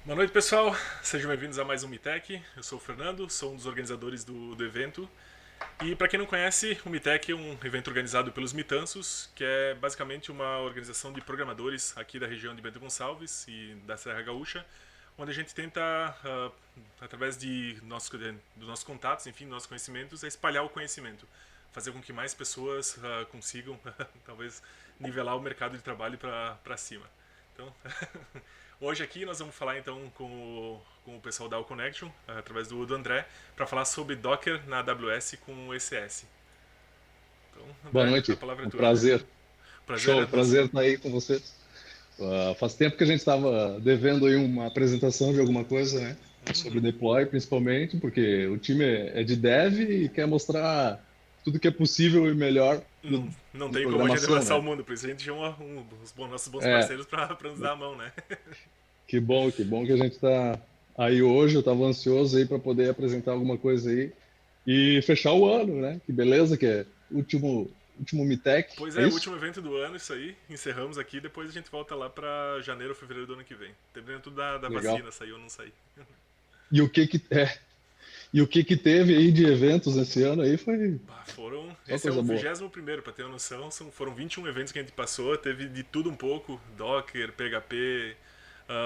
Boa noite, pessoal. Sejam bem-vindos a mais um MITEC. Eu sou o Fernando, sou um dos organizadores do evento. E para quem não conhece, o MITEC é um evento organizado pelos Mitanços, que é basicamente uma organização de programadores aqui da região de Bento Gonçalves e da Serra Gaúcha, onde a gente tenta, através dos nossos contatos, enfim, dos nossos conhecimentos, espalhar o conhecimento, fazer com que mais pessoas consigam, talvez, nivelar o mercado de trabalho para cima. Então, hoje aqui nós vamos falar então com o pessoal da All Connection, através do André, para falar sobre Docker na AWS com o ECS. Então, Boa André, a noite, palavra é um tua. prazer. Prazer é Show, nosso. prazer estar aí com vocês. Faz tempo que a gente estava devendo aí uma apresentação de alguma coisa, né? Sobre deploy, principalmente, porque o time é de dev e quer mostrar tudo que é possível e melhor Não de tem como a gente programação, abraçar o né? mundo, por isso a gente chama nossos bons É, parceiros para nos dar a mão, né? que bom que a gente está aí hoje. Eu estava ansioso aí para poder apresentar alguma coisa aí e fechar o ano, né? Que beleza que é último MITEC, Pois é é, o isso? último evento do ano, isso aí. Encerramos aqui, depois a gente volta lá para janeiro ou fevereiro do ano que vem. Dependendo tudo da Legal. vacina, sair ou não sair. E o que que teve aí de eventos esse ano aí foi Foram. só Esse é o coisa boa. 21º, para ter uma noção. Foram 21 eventos que a gente passou, teve de tudo um pouco: Docker, PHP,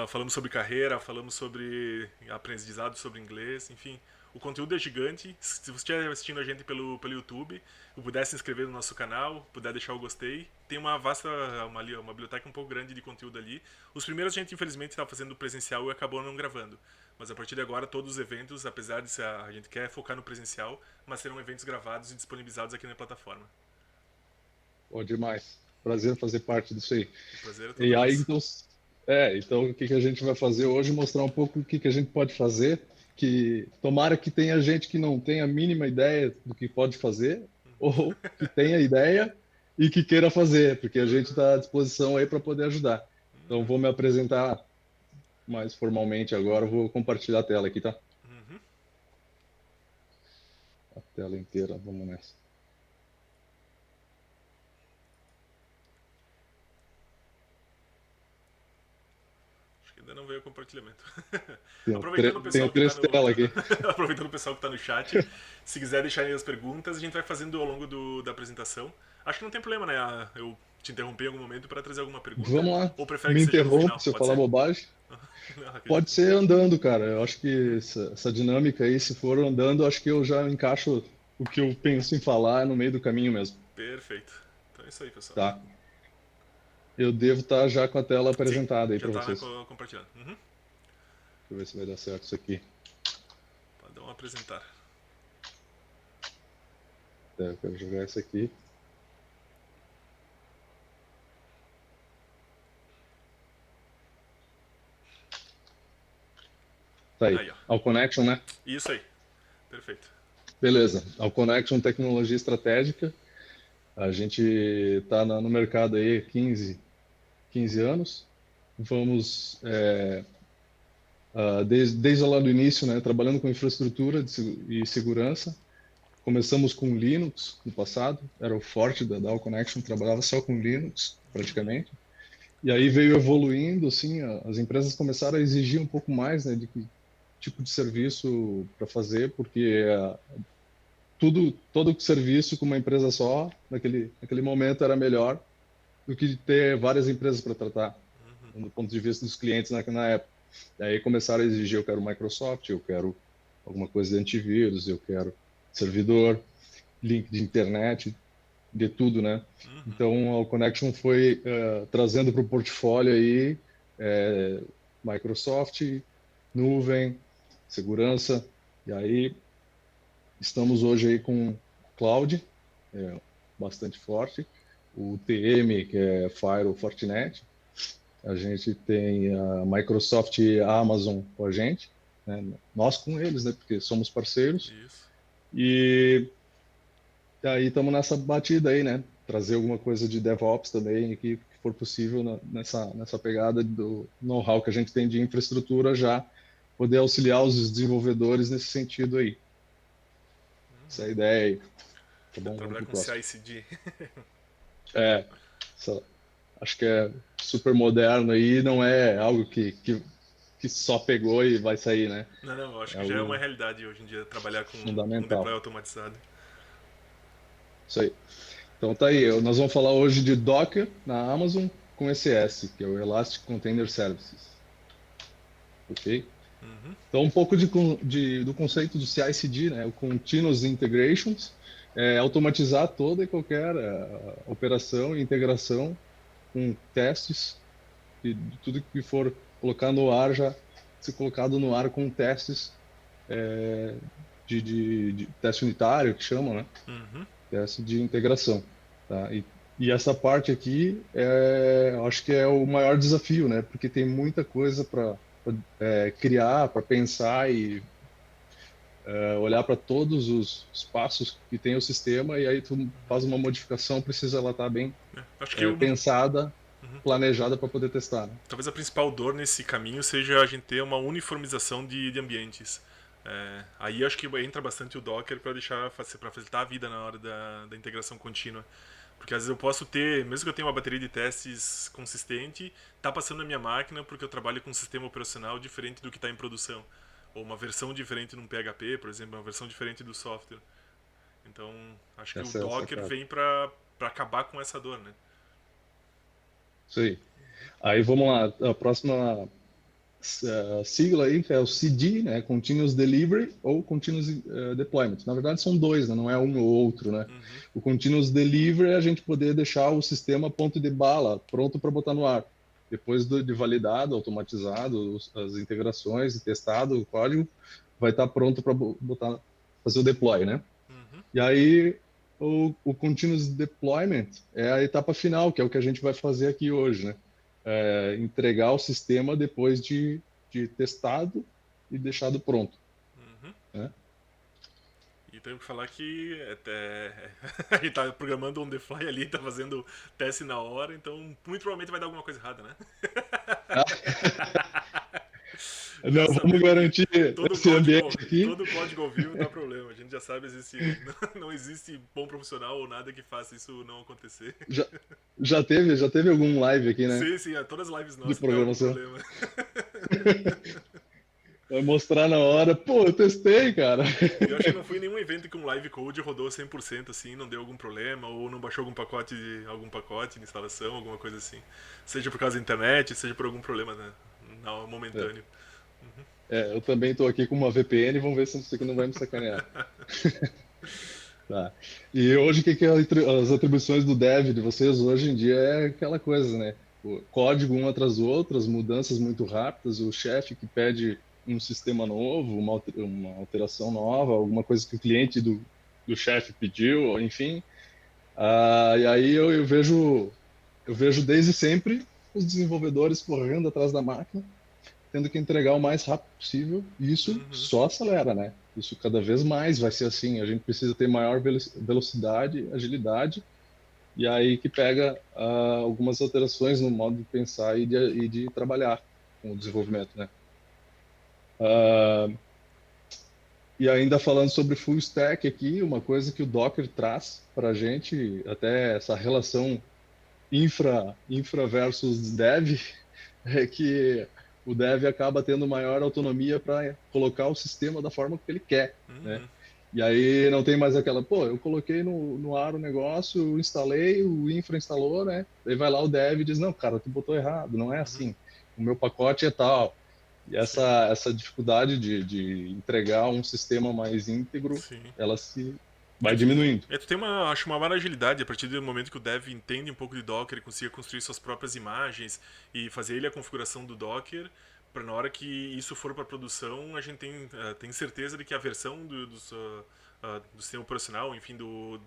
falamos sobre carreira, falamos sobre aprendizado sobre inglês, enfim. O conteúdo é gigante. Se você estiver assistindo a gente pelo YouTube, puder se inscrever no nosso canal, puder deixar o gostei. Tem uma vasta, uma biblioteca um pouco grande de conteúdo ali. Os primeiros a gente infelizmente estava fazendo presencial e acabou não gravando. Mas a partir de agora, todos os eventos, apesar de ser a gente quer focar no presencial, mas serão eventos gravados e disponibilizados aqui na plataforma. Pô, demais. Prazer fazer parte disso aí. O prazer é todo E aí, nosso. então o que que a gente vai fazer hoje? Mostrar um pouco o que que a gente pode fazer, que tomara que tenha gente que não tenha a mínima ideia do que pode fazer, ou que tenha ideia e que queira fazer, porque a gente está à disposição aí para poder ajudar. Então, vou me apresentar mais formalmente agora, vou compartilhar a tela aqui, tá? A tela inteira, vamos nessa. Acho que ainda não veio o compartilhamento. Tenho, Aproveitando o tenho pessoal que está três no. telas aqui. Aproveitando o pessoal que tá no chat, se quiser deixar aí as perguntas, a gente vai fazendo ao longo da apresentação. Acho que não tem problema, né? Eu te interromper em algum momento para trazer alguma pergunta, Vamos lá. ou prefere que Me seja no interrompe final? se eu Pode falar ser? bobagem. Não, Pode acredito. ser andando, cara. Eu acho que essa dinâmica aí, se for andando, acho que eu já encaixo o que eu penso em falar no meio do caminho mesmo, Perfeito. Então é isso aí, pessoal. tá? Eu devo estar já com a tela Sim, apresentada aí já para tá vocês. compartilhando. Uhum. Deixa eu ver se vai dar certo isso aqui. Pode dar um apresentar. Eu quero jogar isso aqui. Tá aí. Aí, ó. All Connection, né? Isso aí. Perfeito. Beleza. All Connection, tecnologia estratégica. A gente está no mercado aí há 15 anos. Vamos, desde lá do início, né, trabalhando com infraestrutura e segurança. Começamos com Linux no passado, era o forte da Dow Connection, trabalhava só com Linux, praticamente. E aí veio evoluindo, assim, as empresas começaram a exigir um pouco mais, né, de que tipo de serviço para fazer, porque todo o serviço com uma empresa só, naquele momento, era melhor do que ter várias empresas para tratar, do ponto de vista dos clientes na época. Daí começaram a exigir, eu quero Microsoft, eu quero alguma coisa de antivírus, eu quero servidor, link de internet, de tudo, né? Então, a Connection foi trazendo para o portfólio aí Microsoft, nuvem, segurança, e aí estamos hoje aí com cloud, bastante forte, o TM, que é Firewall Fortinet, a gente tem a Microsoft e a Amazon com a gente, né? Nós com eles, né? Porque somos parceiros, Isso. e aí estamos nessa batida aí, né? Trazer alguma coisa de DevOps também, que for possível nessa pegada do know-how que a gente tem de infraestrutura já, poder auxiliar os desenvolvedores nesse sentido aí. Essa é a ideia aí. Tá bom? Vamos Trabalhar pro com próximo. CI/CD. É, acho que é super moderno aí, não é algo que que só pegou e vai sair, né? Não, não, eu acho É que já é uma algo realidade hoje em dia trabalhar com fundamental. deploy automatizado. Isso aí. Então tá aí, nós vamos falar hoje de Docker na Amazon com ECS, que é o Elastic Container Services, ok? Uhum, Então um pouco do conceito do CI/CD, né? O Continuous Integrations, é automatizar toda e qualquer operação e integração com testes e de tudo que for colocar no ar já ser colocado no ar com testes de teste unitário, que chamam, né? uhum, Teste de integração, tá? E essa parte aqui, eu acho que é o maior desafio, né? Porque tem muita coisa para criar, para pensar e olhar para todos os passos que tem o sistema e aí tu faz uma modificação, precisa ela estar bem é. Acho que pensada, planejada para poder testar, né? talvez a principal dor nesse caminho seja a gente ter uma uniformização de ambientes. Aí acho que entra bastante o Docker para deixar para facilitar a vida na hora da integração contínua. Porque às vezes eu posso ter, mesmo que eu tenha uma bateria de testes consistente, tá passando na minha máquina porque eu trabalho com um sistema operacional diferente do que está em produção. Ou uma versão diferente num PHP, por exemplo, uma versão diferente do software. Então, acho que o Essa é a Docker sacada. vem para acabar com essa dor, né? Isso aí. Aí vamos lá, a próxima sigla aí, que é o CD, né, Continuous Delivery ou Continuous Deployment. Na verdade, são dois, né, não é um ou outro, né? Uhum, O Continuous Delivery é a gente poder deixar o sistema a ponto de bala, pronto para botar no ar. Depois de validado, automatizado, as integrações, testado o código, vai estar pronto para botar, fazer o deploy, né? uhum, E aí, o Continuous Deployment é a etapa final, que é o que a gente vai fazer aqui hoje, né? Entregar o sistema depois de testado e deixado pronto, uhum. né? E tenho que falar que a gente tá programando on the fly ali, tá fazendo teste na hora, então muito provavelmente vai dar alguma coisa errada, né? Não, Já vamos sabendo que garantir esse ambiente aqui. todo código ao vivo dá problema. A gente já sabe existe não existe bom profissional ou nada que faça isso não acontecer. Já, já teve algum live aqui, né? Sim, sim, todas as lives De nossas deu algum programação. problema. Vai mostrar na hora. Pô, eu testei, cara. E eu acho que não foi nenhum evento que um live code rodou 100% assim, não deu algum problema, ou não baixou algum pacote de instalação, alguma coisa assim. Seja por causa da internet, seja por algum problema, né, É, momentâneo. eu também estou aqui com uma VPN, vamos ver se isso aqui não vai me sacanear. Tá. E hoje, o que que é as atribuições do dev de vocês hoje em dia é aquela coisa, né? O código um atrás do outro, as mudanças muito rápidas, o chefe que pede um sistema novo, uma alteração nova, alguma coisa que o cliente do chefe pediu, enfim. E aí eu vejo desde sempre os desenvolvedores correndo atrás da máquina, tendo que entregar o mais rápido possível, e isso Uhum. só acelera, né? Isso cada vez mais vai ser assim. A gente precisa ter maior velocidade, agilidade, e aí que pega algumas alterações no modo de pensar e de trabalhar com o desenvolvimento, né? Ah, e ainda falando sobre full stack aqui, uma coisa que o Docker traz para a gente, até essa relação infra versus dev, é que o dev acaba tendo maior autonomia para colocar o sistema da forma que ele quer, né? Uhum. E aí não tem mais aquela, pô, eu coloquei no ar o negócio, eu instalei, o infra instalou, né? Aí vai lá o dev e diz, não, cara, tu botou errado, não é Uhum. assim. O meu pacote é tal. E Sim, essa dificuldade de entregar um sistema mais íntegro, sim. ela se É vai que diminuindo. tu tem acho uma maior agilidade a partir do momento que o dev entende um pouco de Docker e consiga construir suas próprias imagens e fazer ele a configuração do Docker para na hora que isso for para produção a gente tem certeza de que a versão do sistema operacional, enfim,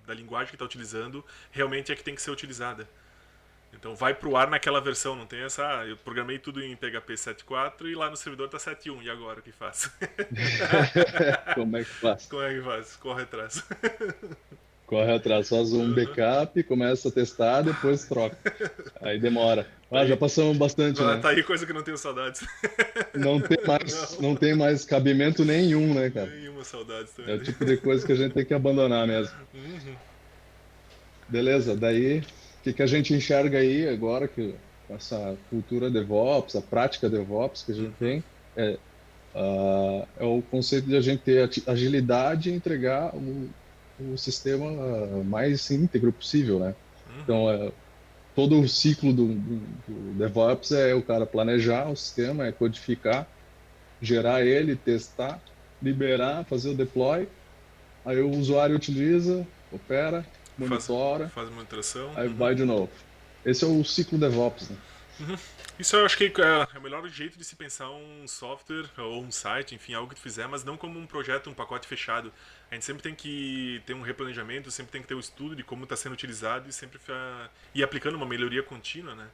da linguagem que está utilizando realmente é que tem que ser utilizada. Então vai pro ar naquela versão, não tem essa. Eu programei tudo em PHP 7.4 e lá no servidor tá 7.1. E agora o que faço? Como é que faz? Como é que faz? Corre atrás. Corre atrás, faz um Uhum. backup, começa a testar, depois troca. Aí demora. Tá Já aí, passamos bastante, né? tá aí coisa que não tenho saudades. Não Não, tem mais cabimento nenhum, né, cara? nenhuma saudades É também. o tipo de coisa que a gente tem que abandonar mesmo. Uhum. Beleza, daí, o que a gente enxerga aí agora, que com essa cultura DevOps, a prática DevOps que a gente Uhum. tem? É o conceito de a gente ter agilidade e entregar o sistema mais íntegro possível, né? Uhum. Então, todo o ciclo do DevOps é o cara planejar o sistema, é codificar, gerar ele, testar, liberar, fazer o deploy, aí o usuário utiliza, opera, Faz, monitora, faz monitoração. aí Uhum. vai de novo. Esse é o ciclo DevOps, né? Isso eu acho que é o melhor jeito de se pensar um software ou um site, enfim, algo que tu fizer, mas não como um projeto, um pacote fechado. A gente sempre tem que ter um replanejamento, sempre tem que ter um estudo de como está sendo utilizado e sempre ir aplicando uma melhoria contínua, né?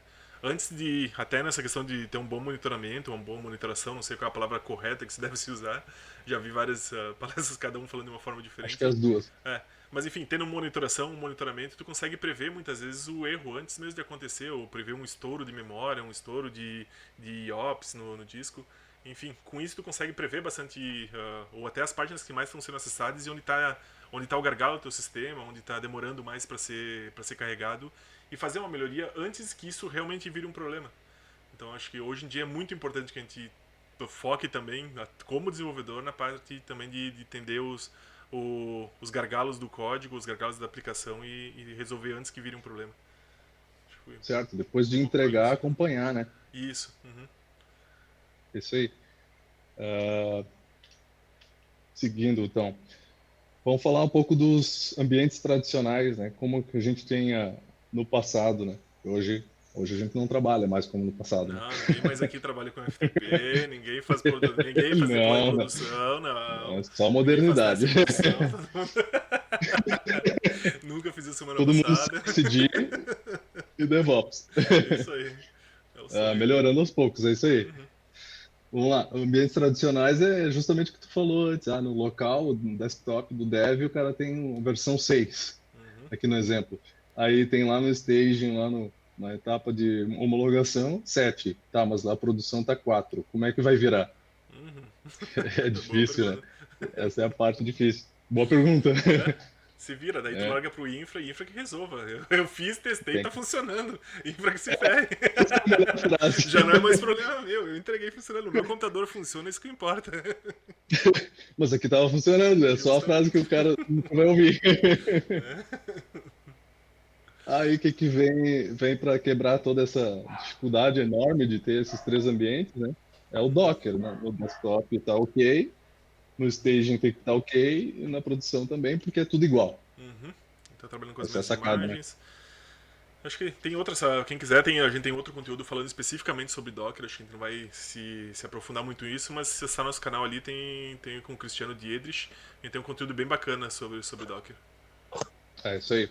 Antes de, até nessa questão de ter um bom monitoramento, uma boa monitoração, não sei qual é a palavra correta que se deve se usar, já vi várias palestras, cada um falando de uma forma Acho que é diferente. as duas. É, mas enfim, tendo monitoração, um monitoramento, tu consegue prever muitas vezes o erro antes mesmo de acontecer, ou prever um estouro de memória, um estouro de IOPS no disco. Enfim, com isso tu consegue prever bastante, ou até as páginas que mais estão sendo acessadas e onde tá o gargalo do teu sistema, onde está demorando mais para ser carregado, e fazer uma melhoria antes que isso realmente vire um problema. Então acho que hoje em dia é muito importante que a gente foque também, como desenvolvedor, na parte também de entender os gargalos do código, os gargalos da aplicação e resolver antes que vire um problema. Acho que Certo? Depois de um pouco por entregar, isso. acompanhar, né? Isso. Uhum. Isso aí. Seguindo, então. Vamos falar um pouco dos ambientes tradicionais, né? Como que a gente tinha no passado, né? Hoje a gente não trabalha mais como no passado, né? Não, ninguém mais aqui trabalha com FTP, ninguém faz deploy em Não, não. produção, não. É só Ninguém faz modernidade. teste em produção, todo mundo. Nunca fiz isso semana Todo mundo passada. CI/CD e DevOps. Isso aí. É o sonho. Melhorando aos poucos, é isso aí. Uhum. Vamos lá. Ambientes tradicionais é justamente o que tu falou antes. No local, no desktop do Dev, o cara tem versão 6, Uhum. aqui no exemplo. Aí tem lá no staging, na etapa de homologação, 7. Tá, mas lá a produção tá 4. Como é que vai virar? Uhum. É Boa difícil, né? pergunta. Essa é a parte difícil. Boa pergunta. É, se vira, daí tu É, larga pro infra e infra que resolva. Eu fiz, testei, tem tá que funcionando. Infra que se ferre. essa é a melhor frase. Já não é mais problema meu. Eu entreguei funcionando. O meu computador funciona, isso que importa. Mas aqui tava funcionando, é só a frase que Justamente. o cara nunca vai ouvir. É. Aí o que que vem para quebrar toda essa dificuldade enorme de ter esses três ambientes, né? É o Docker, né? No desktop está ok, no staging tem que estar ok, e na produção também, porque é tudo igual. Uhum. Tá trabalhando com as Essa é a mesmas sacada, né? imagens. Acho que tem outras. Quem quiser, a gente tem outro conteúdo falando especificamente sobre Docker. Acho que a gente não vai se aprofundar muito nisso, mas se acessar nosso canal ali, tem com o Cristiano Diedrich. A gente tem um conteúdo bem bacana sobre Docker. É isso aí.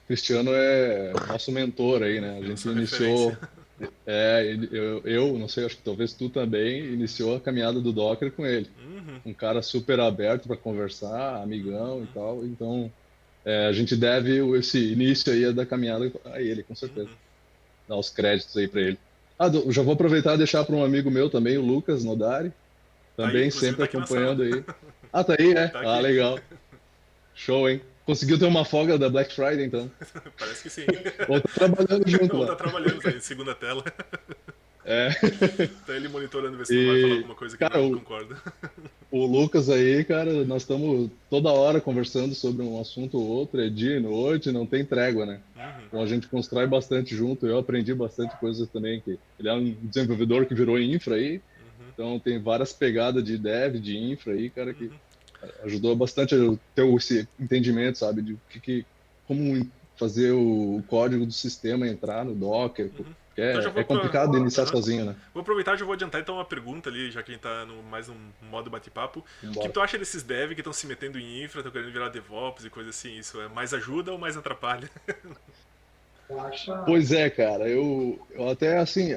Cristiano é nosso mentor aí, né? A gente Nossa referência. iniciou, eu não sei, acho que talvez tu também iniciou a caminhada do Docker com ele. Uhum. Um cara super aberto para conversar, amigão e tal. Então, a gente deve esse início aí da caminhada a ele, com certeza. Uhum. Dar os créditos aí para ele. Já vou aproveitar e deixar para um amigo meu também, o Lucas Nodari, Tá aí, também inclusive sempre tá aqui na sala. acompanhando aí. Ah, tá aí, é? Tá Ah, aqui. legal. Show, hein? Conseguiu ter uma folga da Black Friday, então. Parece que sim. Ou tá trabalhando junto Ou lá. tá trabalhando, tá em segunda tela. É. Tá ele monitorando, ver se não vai falar E, alguma coisa que cara, não concorda. o Lucas aí, cara, nós estamos toda hora conversando sobre um assunto ou outro, é dia e noite, não tem trégua, né? Uhum. Então a gente constrói bastante junto, eu aprendi bastante coisas também, que ele é um desenvolvedor que virou infra aí, Uhum. então tem várias pegadas de dev, de infra aí, cara, que Uhum. ajudou bastante a ter esse entendimento, sabe, de como fazer o código do sistema entrar no Docker, porque Então já é complicado iniciar Aham. sozinho, né? Vou aproveitar e já vou adiantar então uma pergunta ali, já que a gente tá mais num modo bate-papo. O que Embora. tu acha desses dev que estão se metendo em infra, estão querendo virar DevOps e coisa assim? Isso é mais ajuda ou mais atrapalha? Pois é, cara, eu até assim,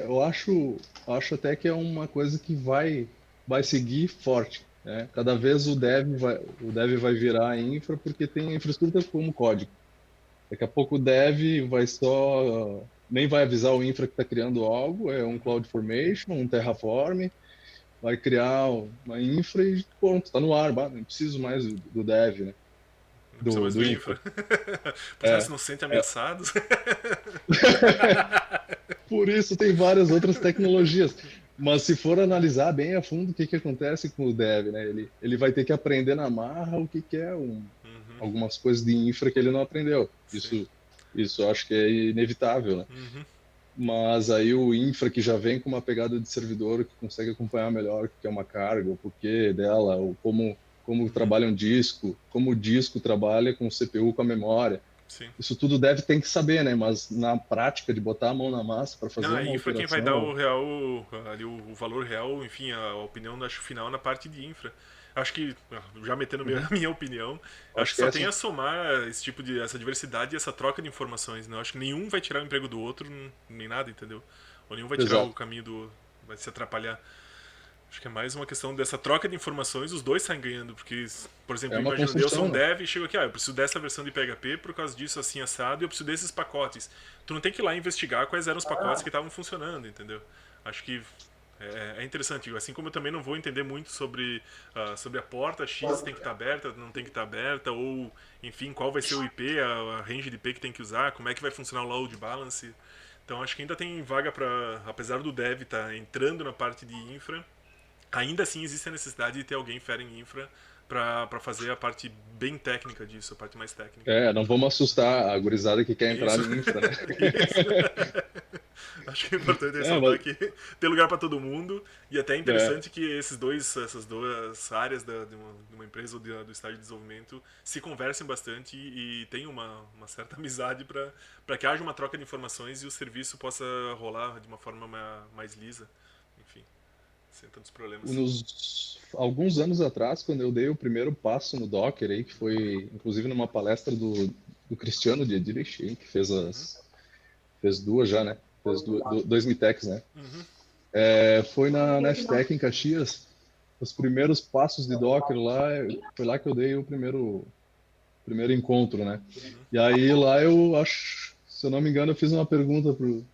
acho até que é uma coisa que vai seguir forte, né? Cada vez o dev vai virar infra porque tem a infraestrutura como código. Daqui a pouco o dev vai só, nem vai avisar o infra que está criando algo, é um Uhum. CloudFormation, um Terraform, vai criar uma infra e pronto, está no ar, não preciso mais do dev, né? Não precisa Do, mais do do infra. infra. Por sinal, se É, não se sente é. ameaçados. Por isso tem várias outras tecnologias. Mas se for analisar bem a fundo o que que acontece com o dev, né? Ele vai ter que aprender na marra o que que é Uhum, algumas coisas de infra que ele não aprendeu. sim. Isso eu acho que é inevitável, né? Uhum, Mas aí o infra que já vem com uma pegada de servidor que consegue acompanhar melhor o que é uma carga, o porquê dela, ou como uhum, trabalha um disco, como o disco trabalha com o CPU, com a memória. sim. Isso tudo deve ter que saber, né? Mas na prática de botar a mão na massa para Não, fazer a uma infra quem vai dar alteração, o real, ali o valor real, enfim, a opinião acho final na parte de infra. Acho que, já metendo uhum, a minha opinião, acho acho que que só é tem essa. a somar essa diversidade e essa troca de informações, né? Acho que nenhum vai tirar o emprego do outro, nem nada, entendeu? Ou nenhum vai tirar o Exato. caminho do. Vai se atrapalhar. Acho que é mais uma questão dessa troca de informações, os dois saem ganhando, porque, por É exemplo, uma imaginando, eu sou construção, um né? dev e chego aqui, eu preciso dessa versão de PHP por causa disso assim assado e eu preciso desses pacotes. Tu não tem que ir lá investigar quais eram os pacotes que estavam funcionando, entendeu? Acho que é interessante, assim como eu também não vou entender muito sobre a porta X tem que estar aberta, não tem que estar aberta, ou enfim, qual vai ser o IP, a range de IP que tem que usar, como é que vai funcionar o load balance. Então acho que ainda tem vaga para, apesar do dev estar entrando na parte de infra, ainda assim existe a necessidade de ter alguém fera em infra para fazer a parte bem técnica disso, a parte mais técnica. É, não vamos assustar a gurizada que quer entrar Isso. em infra, né? Isso. Acho que é importante É, ressaltar que tem lugar para todo mundo e até é é, interessante que essas duas áreas de uma empresa ou do estágio de desenvolvimento se conversem bastante e tenham uma certa amizade para que haja uma troca de informações e o serviço possa rolar de uma forma mais lisa, enfim, sem tantos problemas. alguns anos atrás, quando eu dei o primeiro passo no Docker aí, que foi inclusive numa palestra do Cristiano de Dirich, que Uhum, fez duas já, né? Fez dois Mitex, né? uhum, Foi na FTech em Caxias, os primeiros passos de Docker lá, foi lá que eu dei o primeiro encontro, né? uhum, E aí lá eu acho, se eu não me engano, eu fiz uma pergunta pro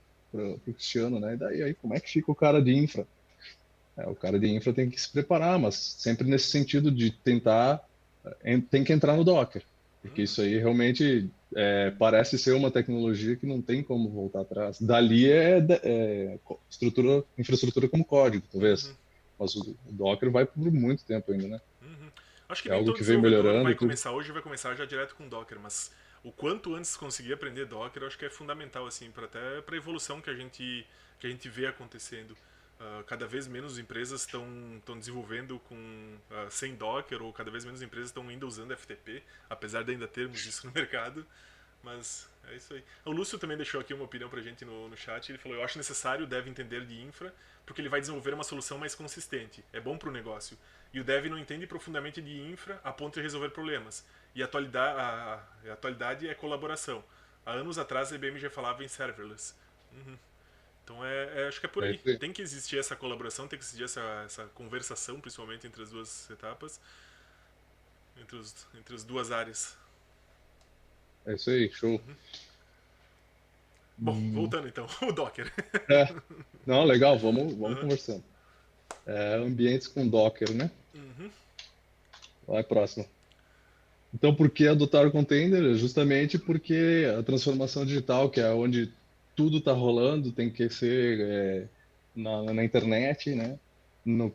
Cristiano, né? E daí aí, como é que fica o cara de infra? O cara de infra tem que se preparar, mas sempre nesse sentido de tentar, tem que entrar no Docker, porque uhum, isso aí realmente parece ser uma tecnologia que não tem como voltar atrás. Dali infraestrutura como código, uhum. talvez, mas o Docker vai por muito tempo ainda, né? Uhum. Acho que É nem algo todo que vem desenvolvedor melhorando vai e tudo. começar hoje, vai começar já direto com Docker, mas o quanto antes conseguir aprender Docker, eu acho que é fundamental assim, para até para a evolução que a gente vê acontecendo. Cada vez menos empresas estão desenvolvendo sem Docker ou cada vez menos empresas estão ainda usando FTP, apesar de ainda termos isso no mercado. Mas é isso aí. O Lúcio também deixou aqui uma opinião pra gente no chat. Ele falou: eu acho necessário o dev entender de infra, porque ele vai desenvolver uma solução mais consistente. É bom pro negócio. E o dev não entende profundamente de infra a ponto de resolver problemas. E a atualidade é colaboração. Há anos atrás a IBM já falava em serverless. Uhum. Então acho que é por É aí. isso aí. Tem que existir essa colaboração, tem que existir essa conversação, principalmente entre as duas etapas, entre as duas áreas. É isso aí, show. Uhum. Bom, Hum, voltando então, o Docker. é, não, legal, vamos Uhum. conversando. Ambientes com Docker, né? Uhum. Vai próximo. Então, por que adotar o container? Justamente porque a transformação digital, que é onde tudo está rolando, tem que ser na internet, né?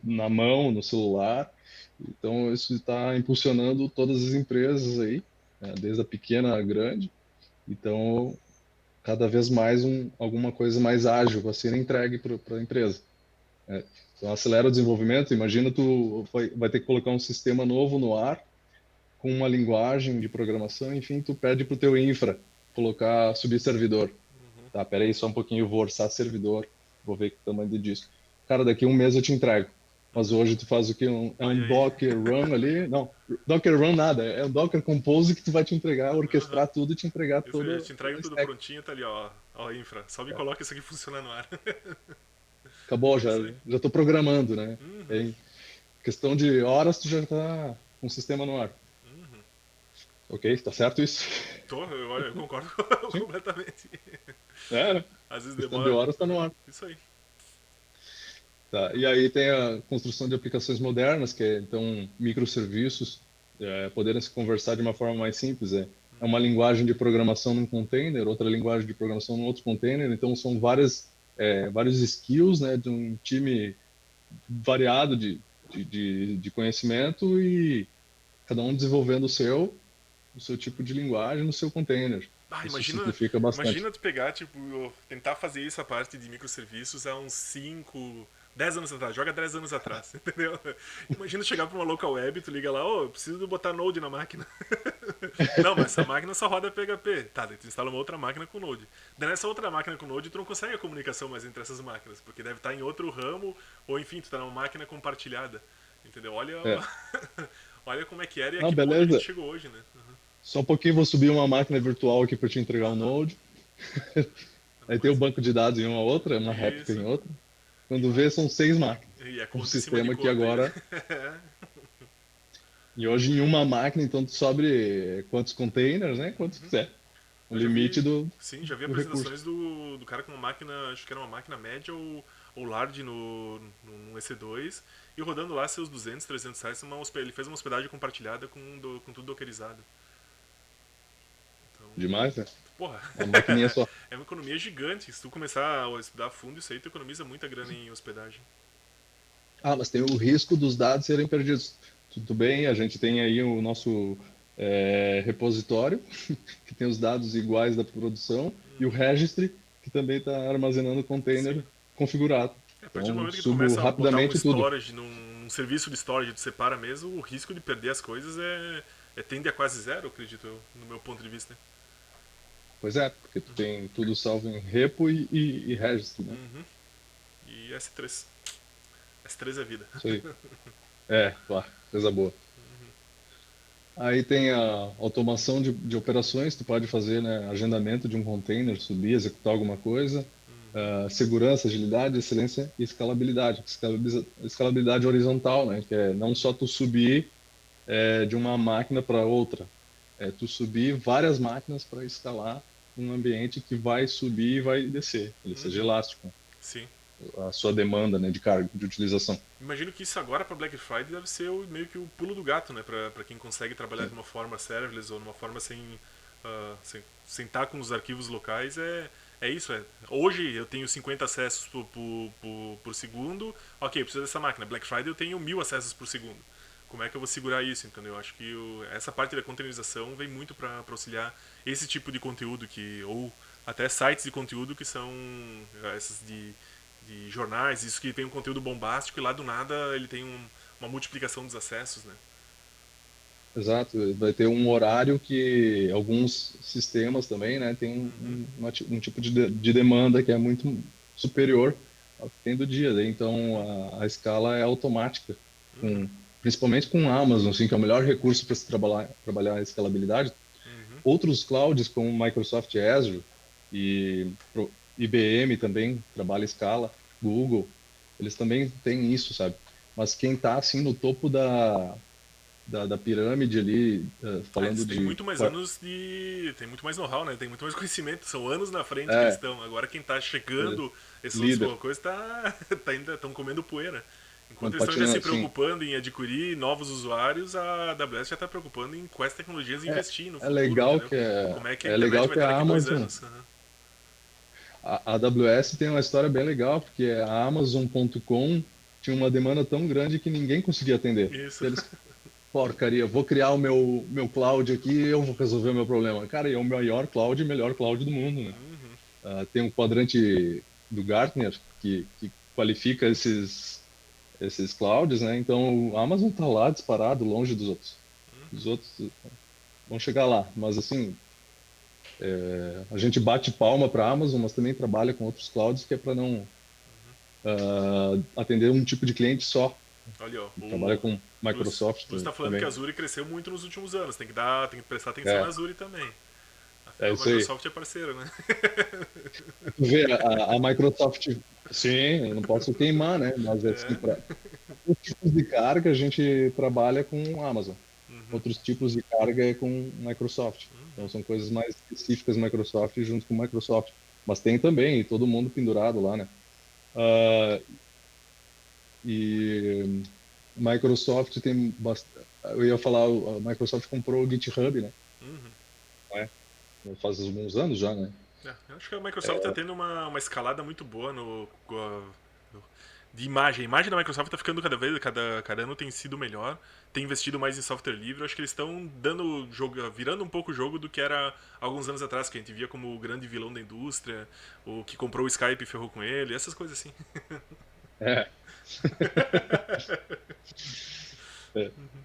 Na mão, no celular. Então, isso está impulsionando todas as empresas aí, né? Desde a pequena à grande. Então, cada vez mais alguma coisa mais ágil vai ser entregue para a empresa, né? Então, acelera o desenvolvimento. Imagina tu vai ter que colocar um sistema novo no ar com uma linguagem de programação, enfim, tu pede para o teu infra colocar, subir servidor. Tá, peraí só um pouquinho, eu vou orçar servidor, vou ver que tamanho de disco. Cara, daqui a um mês eu te entrego. Mas Uhum. hoje tu faz o quê? É Olha um aí. Docker Run ali? Não, Docker Run nada, é um Docker Compose que tu vai te entregar, Uhum. orquestrar tudo e te entregar Isso aí, eu toda, te toda entrego a tudo stack. prontinho, tá ali, ó. Ó, infra. Só me É, coloca isso aqui funcionando no ar. acabou, É já isso aí. já estou programando, né? Uhum. Em questão de horas tu já está com o sistema no ar. Uhum. Ok? Tá certo isso? Olha, eu concordo Sim. completamente. Né? Às vezes Questão de demora. horas está no Uhum. ar. Isso aí. Tá, e aí tem a construção de aplicações modernas, que é, então, microserviços, poderem se conversar de uma forma mais simples. É uma linguagem de programação num container, outra linguagem de programação num outro container, então são várias vários skills, né, de um time variado de conhecimento e cada um desenvolvendo o seu tipo de linguagem no seu container. Ah, Isso imagina, simplifica bastante. imagina tu pegar, tipo, tentar fazer essa parte de microserviços há uns 5, 10 anos atrás. Joga 10 anos atrás, entendeu? Imagina chegar pra uma local web, tu liga lá, ô, preciso botar Node na máquina. Não, mas essa máquina só roda PHP. Tá, daí tu instala uma outra máquina com Node. Daí nessa outra máquina com Node tu não consegue a comunicação mais entre essas máquinas, porque deve estar em outro ramo, ou enfim, tu tá numa máquina compartilhada. Entendeu? Olha, É. olha como é que era e a Não, que ponto a gente beleza. chegou hoje, né? Uhum. Só um pouquinho vou subir uma máquina virtual aqui para te entregar um Node. Aí tem o Mas banco de dados em uma outra, uma réplica isso. em outra. Quando vê, são 6 máquinas. E é Um conta em cima de sistema que conta. agora. E hoje em uma máquina, então tu sobe quantos containers, né? Quantos quiser. O Eu já limite vi. Sim, já vi do recurso. apresentações do cara com uma máquina, acho que era uma máquina média ou large no EC2, e rodando lá seus 200, 300 sites, ele fez uma hospedagem compartilhada com tudo dockerizado. Então, Demais, né? porra, Uma maquininha só. é uma economia gigante. Se tu começar a estudar a fundo isso aí, tu economiza muita grana em hospedagem. Ah, mas tem o risco dos dados serem perdidos. Tudo bem, a gente tem aí o nosso repositório, que tem os dados iguais da produção, e o registry, que também está armazenando o Sim. container configurado. A partir do Então, momento que tu subo começa a botar um rapidamente tudo. storage, num serviço de storage, tu separa mesmo, o risco de perder as coisas tende a quase zero, acredito eu, no meu ponto de vista. Pois é, porque tu tem tudo salvo em repo e registry, né? Uhum. E S3. S3 é vida. Isso aí. É, claro, coisa boa. Aí tem a automação de operações, tu pode fazer, né, agendamento de um container, subir, executar alguma coisa, segurança, agilidade, excelência e escalabilidade. Escalabilidade horizontal, né, que é não só tu subir de uma máquina para outra, é tu subir várias máquinas para escalar um ambiente que vai subir e vai descer, ele seja Uhum. elástico, Sim. a sua demanda, né, de carga, de utilização. Imagino que isso agora para Black Friday deve ser meio que o pulo do gato, né? Pra quem consegue trabalhar de uma forma serverless ou de uma forma sem estar com os arquivos locais. É isso. Hoje eu tenho 50 acessos por segundo. Ok, preciso dessa máquina. Black Friday eu tenho 1000 acessos por segundo. Como é que eu vou segurar isso, entendeu? Eu acho que essa parte da containerização vem muito para auxiliar esse tipo de conteúdo ou até sites de conteúdo que são essas de jornais, isso que tem um conteúdo bombástico e lá do nada ele tem uma multiplicação dos acessos, né? Exato, vai ter um horário que alguns sistemas também, né, tem um tipo de demanda que é muito superior ao que tem do dia, né? Então a escala é automática, Uhum, principalmente com a Amazon, assim, que é o melhor recurso para se trabalhar a escalabilidade. uhum, Outros clouds como Microsoft Azure e IBM também trabalha escala, Google, eles também têm isso, sabe? Mas quem está assim no topo da pirâmide ali, eles falando têm de. muito mais anos de. Tem muito mais know-how, né? Tem muito mais conhecimento. São anos na frente que eles É, estão. Agora quem tá chegando, esses outros líder, coisas, ainda estão comendo poeira. Enquanto não eles estão ainda se patinando, assim. preocupando em adquirir novos usuários, a AWS já está preocupando em quais tecnologias É, investir no é futuro, legal entendeu? que Como é que a é internet legal vai que estar a daqui 2 Amazon, anos? Uhum. a AWS tem uma história bem legal, porque a Amazon.com tinha uma demanda tão grande que ninguém conseguia atender. Isso. Eles, porcaria, vou criar o meu cloud aqui e eu vou resolver o meu problema. Cara, e é o maior cloud e melhor cloud do mundo, né? Uhum. Tem um quadrante do Gartner que qualifica esses clouds, né? Então, o Amazon está lá disparado, longe dos outros. Os outros vão chegar lá, mas assim, a gente bate palma para a Amazon, mas também trabalha com outros clouds que é para não atender um tipo de cliente só. Olha, ó, Trabalha o com Plus Microsoft está falando que a também. Azure cresceu muito nos últimos anos. Tem que prestar atenção na É, Azure também. é Afinal, a isso aí. Microsoft é parceira, né? Tu vê, a Microsoft, sim, eu não posso queimar, né? Mas assim, É. para os tipos de carga a gente trabalha com Amazon. Uhum. Outros tipos de carga é com Microsoft. Então Uhum. são coisas mais específicas Microsoft junto com Microsoft. Mas tem também todo mundo pendurado lá, né? Ah, e Microsoft tem bastante. Eu ia falar, a Microsoft comprou o GitHub, né? Uhum. Não é? Faz alguns anos já, né? Eu acho que a Microsoft está tendo uma escalada muito boa de imagem. A imagem da Microsoft está ficando cada ano tem sido melhor, tem investido mais em software livre. Eu acho que eles estão dando jogo, virando um pouco o jogo do que era alguns anos atrás, que a gente via como o grande vilão da indústria, o que comprou o Skype e ferrou com ele, essas coisas assim.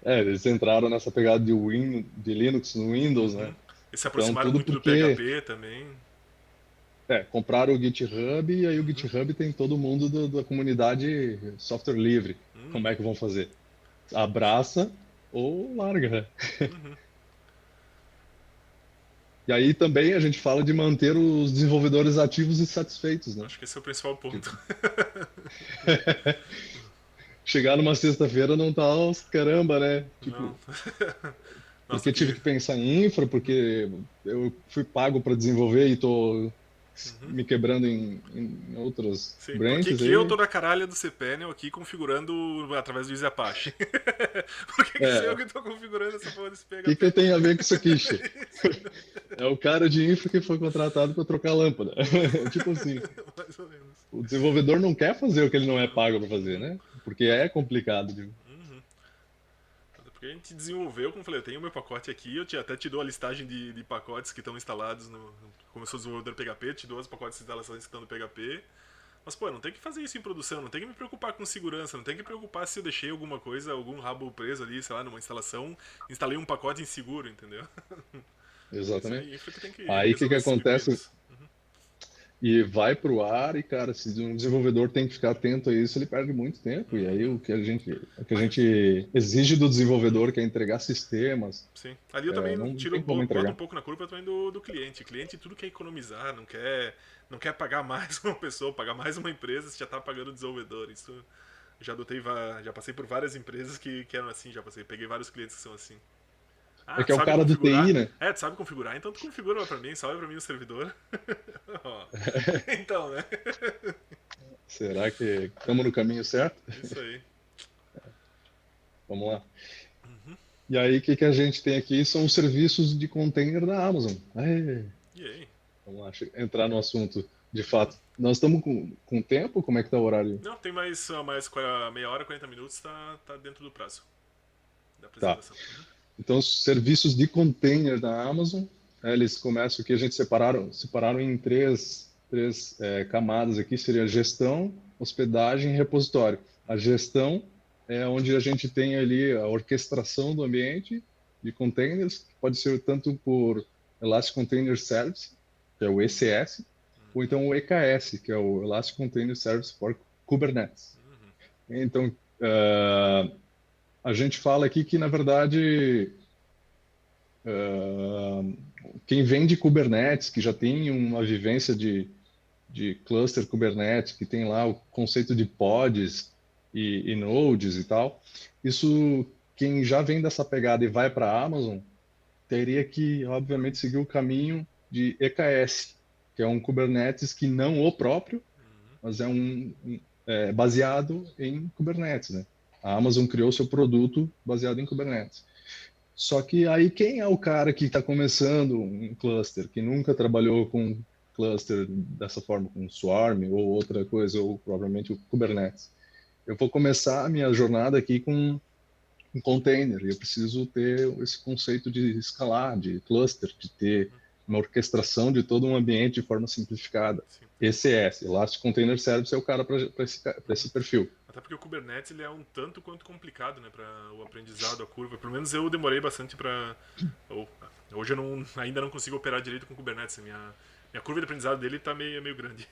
É, eles entraram nessa pegada de Linux no Windows, né? Uhum. Eles se Então, aproximaram tudo muito do porque PHP também. compraram o GitHub e aí o Uhum. GitHub tem todo mundo da comunidade software livre. Como Uhum. é que vão fazer? Abraça ou larga, né? Uhum. E aí também a gente fala de manter os desenvolvedores ativos e satisfeitos, né? Acho que esse é o principal ponto. Tipo, chegar numa sexta-feira não tá aos caramba, né? Não. Tipo, Nossa, porque tive que. que pensar em infra, porque eu fui pago para desenvolver e tô Uhum. me quebrando em outras Sim, por que branches que eu tô aí. na caralha do cPanel aqui configurando através do Easy Apache? Por que que sou eu É, que tô configurando essa porra desse o que que eu PHP? tenho a ver com isso aqui, che? Isso, É o cara de infra que foi contratado para trocar lâmpada. Tipo assim, mais ou menos. o desenvolvedor não quer fazer o que ele não é Não. pago para fazer, Uhum. né? Porque é complicado. Uhum. Até porque a gente desenvolveu, como eu falei, eu tenho o meu pacote aqui, até te dou a listagem de pacotes que estão instalados no. Como eu sou desenvolvedor PHP, te dou os pacotes de instalações que estão no PHP. Mas, pô, não tem que fazer isso em produção, não tem que me preocupar com segurança, não tem que me preocupar se eu deixei alguma coisa, algum rabo preso ali, sei lá, numa instalação, instalei um pacote inseguro, entendeu? Isso Exatamente. é infra que tem que Aí o que que resolver esses acontece? pepinos. E vai para o ar e, cara, se um desenvolvedor tem que ficar atento a isso, ele perde muito tempo. E aí Uhum. o que a gente exige do desenvolvedor, que é entregar sistemas, Sim. Ali eu também não tiro, tem como boto um entregar. pouco na curva também do cliente. O cliente tudo quer economizar, não quer pagar mais uma pessoa, pagar mais uma empresa se já tá pagando o desenvolvedor. Isso já adotei, já passei por várias empresas que eram assim, já passei, peguei vários clientes que são assim. É Ah, que tu é o sabe cara do TI, configurar? né? É, tu sabe configurar? Então tu configura pra mim, salve pra mim o servidor. Ó, então, né? Será que estamos no caminho certo? Isso aí. Vamos lá. E aí, o que que a gente tem aqui são os serviços de container da Amazon. E aí? Vamos lá, entrar no assunto de fato. Nós estamos com tempo? Como é que tá o horário? Não, tem mais meia hora, 40 minutos, tá dentro do prazo da Tá. apresentação. Uhum. Então, os serviços de container da Amazon, eles começam aqui, a gente separaram em três camadas aqui, seria gestão, hospedagem e repositório. A gestão é onde a gente tem ali a orquestração do ambiente de containers, que pode ser tanto por Elastic Container Service, que é o ECS, ou então o EKS, que é o Elastic Container Service for Kubernetes. Então, a gente fala aqui que, na verdade, quem vem de Kubernetes, que já tem uma vivência de cluster Kubernetes, que tem lá o conceito de pods e nodes e tal, isso, quem já vem dessa pegada e vai para a Amazon, teria que, obviamente, seguir o caminho de EKS, que é um Kubernetes que não o próprio, mas é baseado em Kubernetes, né? A Amazon criou seu produto baseado em Kubernetes. Só que aí quem é o cara que está começando um cluster, que nunca trabalhou com cluster dessa forma, com Swarm ou outra coisa, ou provavelmente o Kubernetes? Eu vou começar a minha jornada aqui com um container, e eu preciso ter esse conceito de escalar, de cluster, de ter uma orquestração de todo um ambiente de forma simplificada. Sim. ECS, Elastic Container Service, é o cara para esse perfil. Até porque o Kubernetes ele é um tanto quanto complicado, né, para o aprendizado, a curva. Pelo menos eu demorei bastante para. Hoje eu ainda não consigo operar direito com o Kubernetes. Minha curva de aprendizado dele tá meio grande.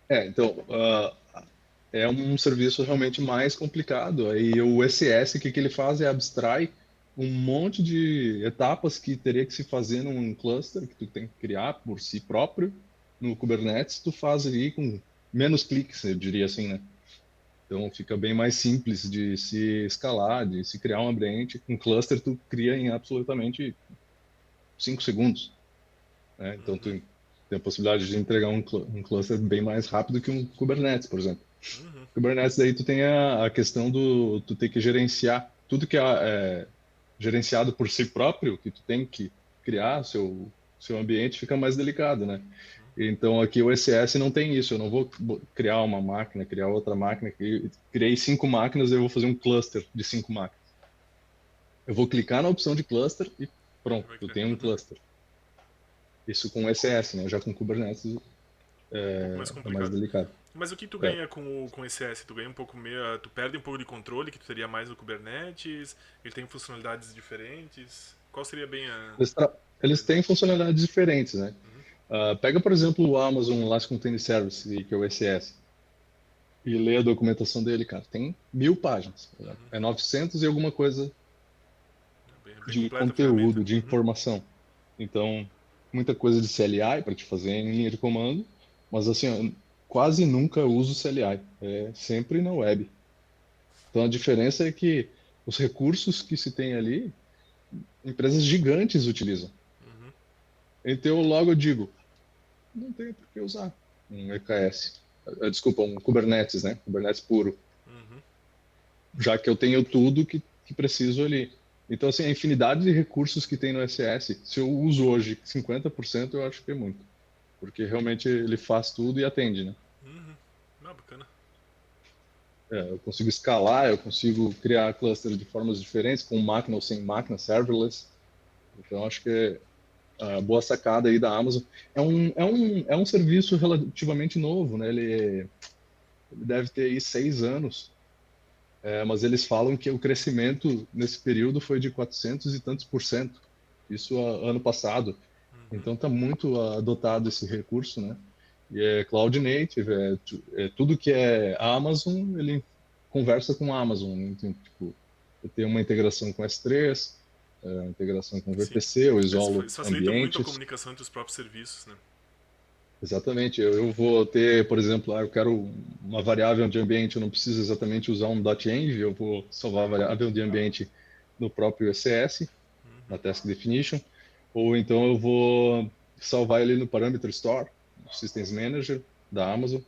Então, é um serviço realmente mais complicado. Aí o ECS, o que ele faz é abstrai um monte de etapas que teria que se fazer num cluster que tu tem que criar por si próprio no Kubernetes, tu faz ali com menos cliques, eu diria assim, né? Então fica bem mais simples de se escalar, de se criar um ambiente. Um cluster tu cria em absolutamente 5 segundos, né? Então tu tem a possibilidade de entregar um cluster bem mais rápido que um Kubernetes, por exemplo. Uhum. Kubernetes daí tu tem a questão tu ter que gerenciar tudo que é gerenciado por si próprio, que tu tem que criar seu ambiente fica mais delicado, né? Então aqui o ECS não tem isso. Eu não vou criar uma máquina, criar outra máquina. Criei 5 máquinas, eu vou fazer um cluster de 5 máquinas. Eu vou clicar na opção de cluster e pronto, Vai eu criar. tenho um cluster. Isso com o ECS, né? Já com Kubernetes Um pouco mais é mais complicado. delicado. Mas o que tu É. ganha com esse S? Tu ganha um pouco meio, tu perde um pouco de controle que tu teria mais no Kubernetes. Ele tem funcionalidades diferentes. Qual seria bem a Eles diferença? têm funcionalidades diferentes, né? Uhum. Pega, por exemplo, o Amazon Elastic Container Service, que é o ECS, e lê a documentação dele, cara. Tem 1000 páginas. É 900 e alguma coisa É bem de completa a ferramenta. conteúdo, de Uhum. informação. Então, muita coisa de CLI para te fazer em linha de comando, mas assim, eu quase nunca uso CLI. É sempre na web. Então, a diferença é que os recursos que se tem ali, empresas gigantes utilizam. Uhum. Então, eu logo digo, não tem por que usar um EKS. Desculpa, um Kubernetes, né? Kubernetes puro, Uhum. já que eu tenho tudo que preciso ali. Então, assim, a infinidade de recursos que tem no SS, se eu uso hoje 50%, eu acho que é muito. Porque realmente ele faz tudo e atende, né? Uhum. Ah, bacana. Eu consigo escalar, eu consigo criar clusters de formas diferentes, com máquina ou sem máquina, serverless. Então, acho que é a boa sacada aí da Amazon. É um serviço relativamente novo, né? Ele deve ter aí 6 anos. Mas eles falam que o crescimento nesse período foi de 400 e tantos por cento, isso ano passado. Uhum. Então está muito adotado esse recurso, né? E é Cloud Native, tudo que é Amazon, ele conversa com Amazon, né? Então, tipo, eu tenho uma integração com S3, integração com Sim. VPC, eu isolo Isso facilita muito a ambientes. comunicação entre os próprios serviços, né? Exatamente. Eu vou ter, por exemplo, eu quero uma variável de ambiente, eu não preciso exatamente usar um .env, eu vou salvar a variável de ambiente no próprio ECS, na task definition, ou então eu vou salvar ele no parameter store, no Systems Manager da Amazon,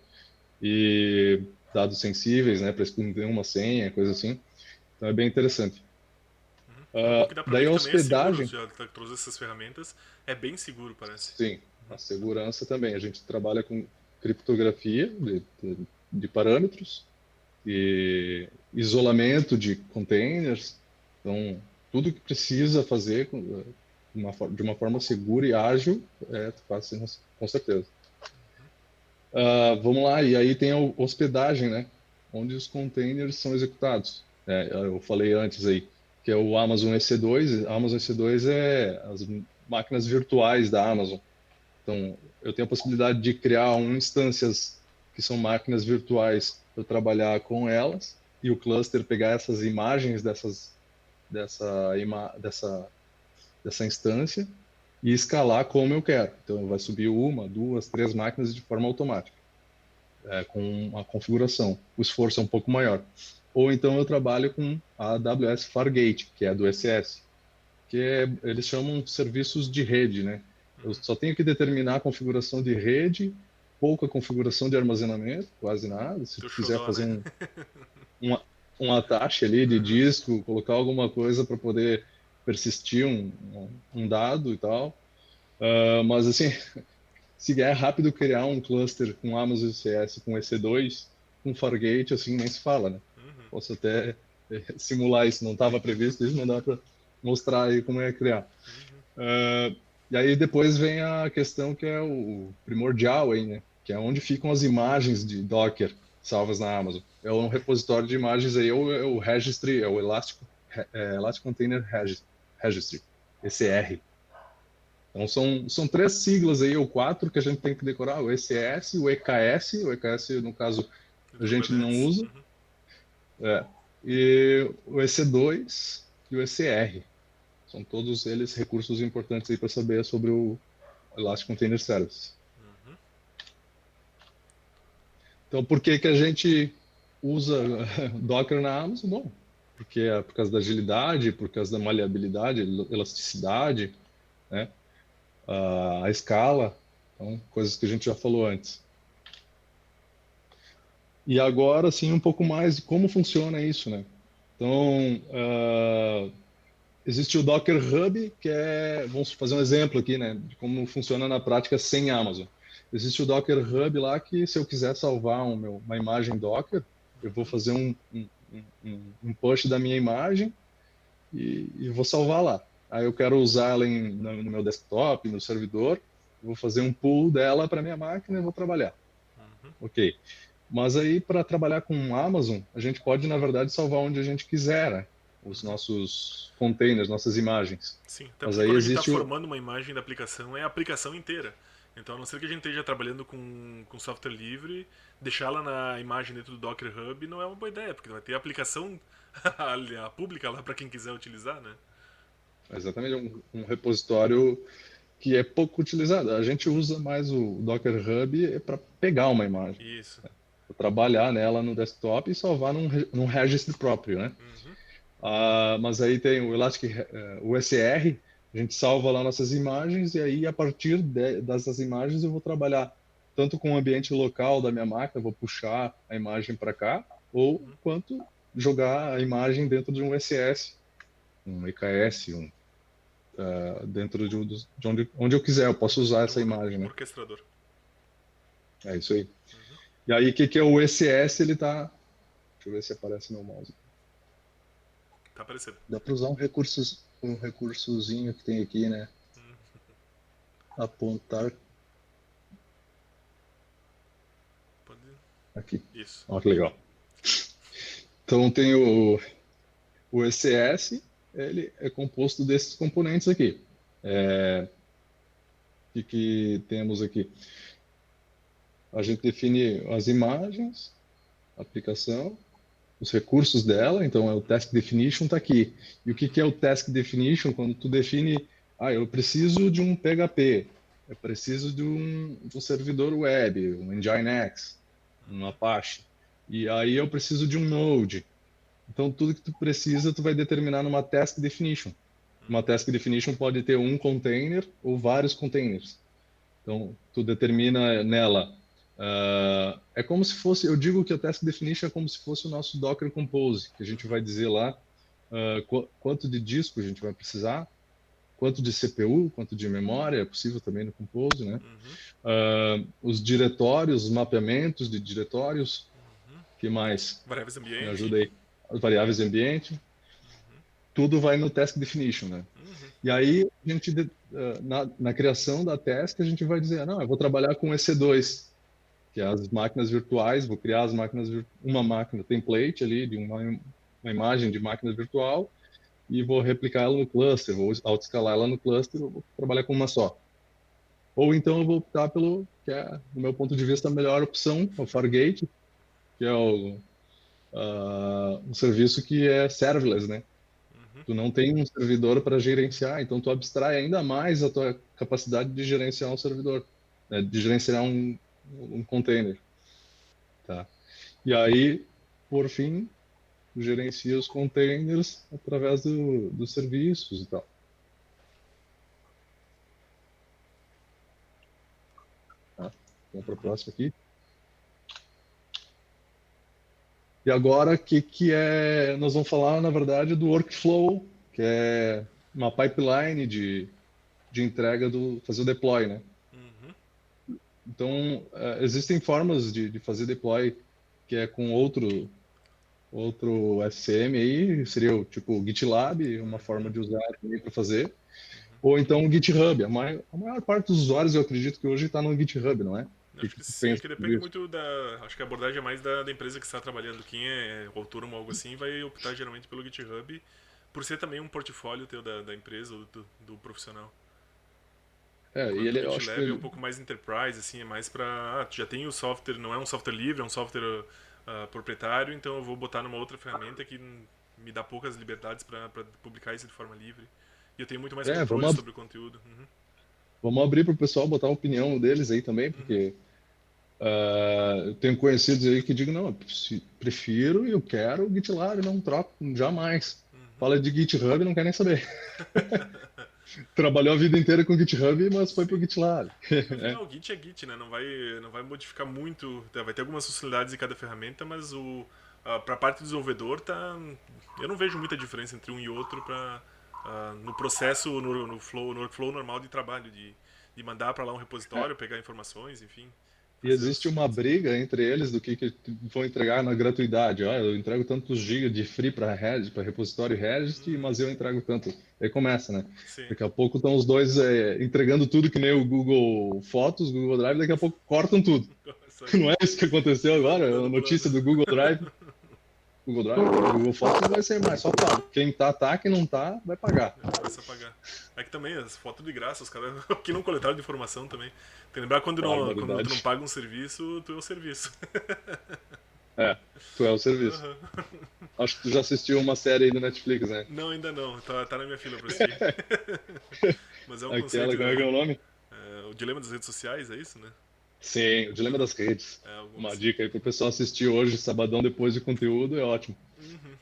e dados sensíveis, né, para esconder uma senha, coisa assim. Então é bem interessante. É bom que dá pra ver Daí que a também é seguro, hospedagem, já trouxe essas ferramentas. É bem seguro, parece. sim, a segurança também. A gente trabalha com criptografia de parâmetros, e isolamento de containers. Então, tudo que precisa fazer de uma forma segura e ágil, tu faz com certeza. Vamos lá, e aí tem a hospedagem, né? Onde os containers são executados. Eu falei antes aí, que é o Amazon EC2. A Amazon EC2 é as máquinas virtuais da Amazon. Então, eu tenho a possibilidade de criar instâncias que são máquinas virtuais para eu trabalhar com elas e o cluster pegar essas imagens dessa instância e escalar como eu quero. Então, vai subir 1, 2, 3 máquinas de forma automática, com uma configuração. O esforço é um pouco maior. Ou então eu trabalho com a AWS Fargate, que é do ECS, eles chamam serviços de rede, né? Eu só tenho que determinar a configuração de rede, pouca configuração de armazenamento, quase nada. Se Teu tu quiser xodó, fazer né? um, um atache ali de Uhum. disco, colocar alguma coisa para poder persistir um dado e tal. Mas assim, se é rápido criar um cluster com Amazon CS, com EC2, com Fargate, assim, nem se fala, né? Uhum. Posso até simular isso, não estava previsto isso, mas dá para mostrar aí como é criar. Uh, e aí depois vem a questão que é o primordial aí, né? Que é onde ficam as imagens de Docker salvas na Amazon. É um repositório de imagens aí, ou é o Registry, é o Elastic Container Registry, ECR. Então são 3 siglas aí, ou 4, que a gente tem que decorar, o ECS, o EKS no caso E a do gente não Kubernetes. usa, Uhum. e o EC2 e o ECR. São todos eles recursos importantes aí para saber sobre o Elastic Container Service. Uhum. Então, por que que a gente usa Docker na Amazon? Bom, porque é por causa da agilidade, por causa da maleabilidade, elasticidade, né? A escala, então, coisas que a gente já falou antes. E agora, sim, um pouco mais de como funciona isso, né? Então, existe o Docker Hub, que é, vamos fazer um exemplo aqui, né, de como funciona na prática sem Amazon. Existe o Docker Hub lá que, se eu quiser salvar uma imagem Docker, eu vou fazer um push da minha imagem e vou salvar lá. Aí eu quero usar ela no meu desktop, no servidor, eu vou fazer um pull dela para minha máquina e vou trabalhar. Uhum. Ok. Mas aí, para trabalhar com Amazon, a gente pode, na verdade, salvar onde a gente quiser, né? Os Uhum. nossos containers, nossas imagens. Sim, até Mas porque aí quando a gente está existe o... formando uma imagem da aplicação, é a aplicação inteira. Então, a não ser que a gente esteja trabalhando com software livre, deixá-la na imagem dentro do Docker Hub não é uma boa ideia, porque vai ter a aplicação a pública lá para quem quiser utilizar, né? Exatamente, um repositório que é pouco utilizado. A gente usa mais o Docker Hub para pegar uma imagem, Isso. para trabalhar nela no desktop e salvar num registro próprio, né? Uhum. Mas aí tem o Elastic, o SR, a gente salva lá nossas imagens e aí a partir dessas imagens eu vou trabalhar tanto com o ambiente local da minha máquina, vou puxar a imagem para cá, ou Uhum. quanto jogar a imagem dentro de um SS, um EKS, dentro de onde eu quiser, eu posso usar De essa um imagem, né? orquestrador. É isso aí. Uhum. E aí, o que, que é o ECS? Ele tá. Deixa eu ver se aparece no mouse. Tá aparecendo. Dá para usar um recursozinho que tem aqui, né? Uhum. Apontar Pode... aqui. Isso. Olha que legal. Então tem o ECS, ele é composto desses componentes aqui. O que temos aqui? A gente define as imagens, a aplicação, os recursos dela, então é o task definition está aqui. E o que, que é o task definition? Quando tu define, eu preciso de um PHP, eu preciso de um servidor web, um Nginx, um Apache, e aí eu preciso de um Node. Então tudo que tu precisa, tu vai determinar numa task definition. Uma task definition pode ter um container ou vários containers. Então, tu determina nela. É como se fosse, eu digo que a task definition é como se fosse o nosso Docker Compose, que a gente vai dizer lá quanto de disco a gente vai precisar, quanto de CPU, quanto de memória, é possível também no Compose, né? Uhum. Os diretórios, os mapeamentos de diretórios, que mais? Variáveis Me ambiente. ajuda aí. As variáveis de ambiente, tudo vai no task definition, né? Uhum. E aí, a gente, na criação da task, a gente vai dizer, não, eu vou trabalhar com EC2, que é as máquinas virtuais, vou criar as máquinas, uma máquina template ali, de uma imagem de máquina virtual, e vou replicar ela no cluster, vou autoescalar ela no cluster, eu vou trabalhar com uma só. Ou então eu vou optar pelo, que é, do meu ponto de vista, a melhor opção, o Fargate, que é um serviço que é serverless, né? Uhum. Tu não tem um servidor para gerenciar, então tu abstrai ainda mais a tua capacidade de gerenciar um servidor, né? De gerenciar um container, tá? E aí, por fim, tu gerencia os containers através dos serviços e tal. Tá? Vamos para o próximo aqui. E agora, o que é? Nós vamos falar, na verdade, do workflow, que é uma pipeline de entrega fazer o deploy, né? Uhum. Então, existem formas de fazer deploy que é com outro SCM aí, seria o tipo GitLab, uma forma Uhum. de usar para fazer, ou então o GitHub. A maior parte dos usuários, eu acredito que hoje está no GitHub, não é? O que, Acho que que tu sim, é pensa que depende sobre isso? muito da. Acho que a abordagem é mais da empresa que está trabalhando. Quem é autônomo ou algo assim vai optar geralmente pelo GitHub, por ser também um portfólio teu da empresa ou do profissional. E Enquanto o ele, eu acho que GitLab é um ele, pouco mais enterprise, assim, é mais pra. Tu já tem o software, não é um software livre, é um software proprietário, então eu vou botar numa outra ferramenta que me dá poucas liberdades para publicar isso de forma livre. E eu tenho muito mais controle vamos, sobre o conteúdo. Uhum. vamos abrir para o pessoal botar a opinião deles aí também, Uhum. porque eu tenho conhecidos aí que digam, não, eu prefiro e eu quero o GitLab, não troco jamais. Uhum. Fala de GitHub e não quer nem saber. Trabalhou a vida inteira com GitHub, mas foi pro Sim. GitLab. No final, o Git é Git, né? Não vai modificar muito. Vai ter algumas funcionalidades em cada ferramenta, mas pra parte do desenvolvedor, tá. Eu não vejo muita diferença entre um e outro no processo, no workflow normal de trabalho, de mandar para lá um É. repositório, pegar informações, enfim, E fazer existe os uma comandos. briga entre eles do que vão entregar na gratuidade. Ah, eu entrego tantos gigas de free para Reddit, para repositório Reddit, Uhum, mas eu entrego tanto. Aí começa, né? sim. Daqui a pouco estão os dois entregando tudo que nem o Google Fotos, Google Drive, daqui a pouco cortam tudo. Isso aí. Não é isso que aconteceu agora? A Dando plano. notícia do Google Drive, Google Fotos não vai ser mais, só tá. Quem tá, quem não tá, vai pagar. Começa a pagar. É que também as fotos de graça, os caras que não coletaram de informação também. Tem que lembrar quando tu não Barbaridade. paga um serviço, tu é o serviço. É, tu é o serviço. Uhum. Acho que tu já assistiu uma série aí do Netflix, né? Não, ainda não. Tá na minha fila pra assistir. Mas é um Aquela, conceito. como é que é o nome? O dilema das redes sociais, é isso, né? Sim, o Dilema das Redes. É alguma Uma assim. dica aí pro pessoal assistir hoje, sabadão, depois de conteúdo, é ótimo. Uhum.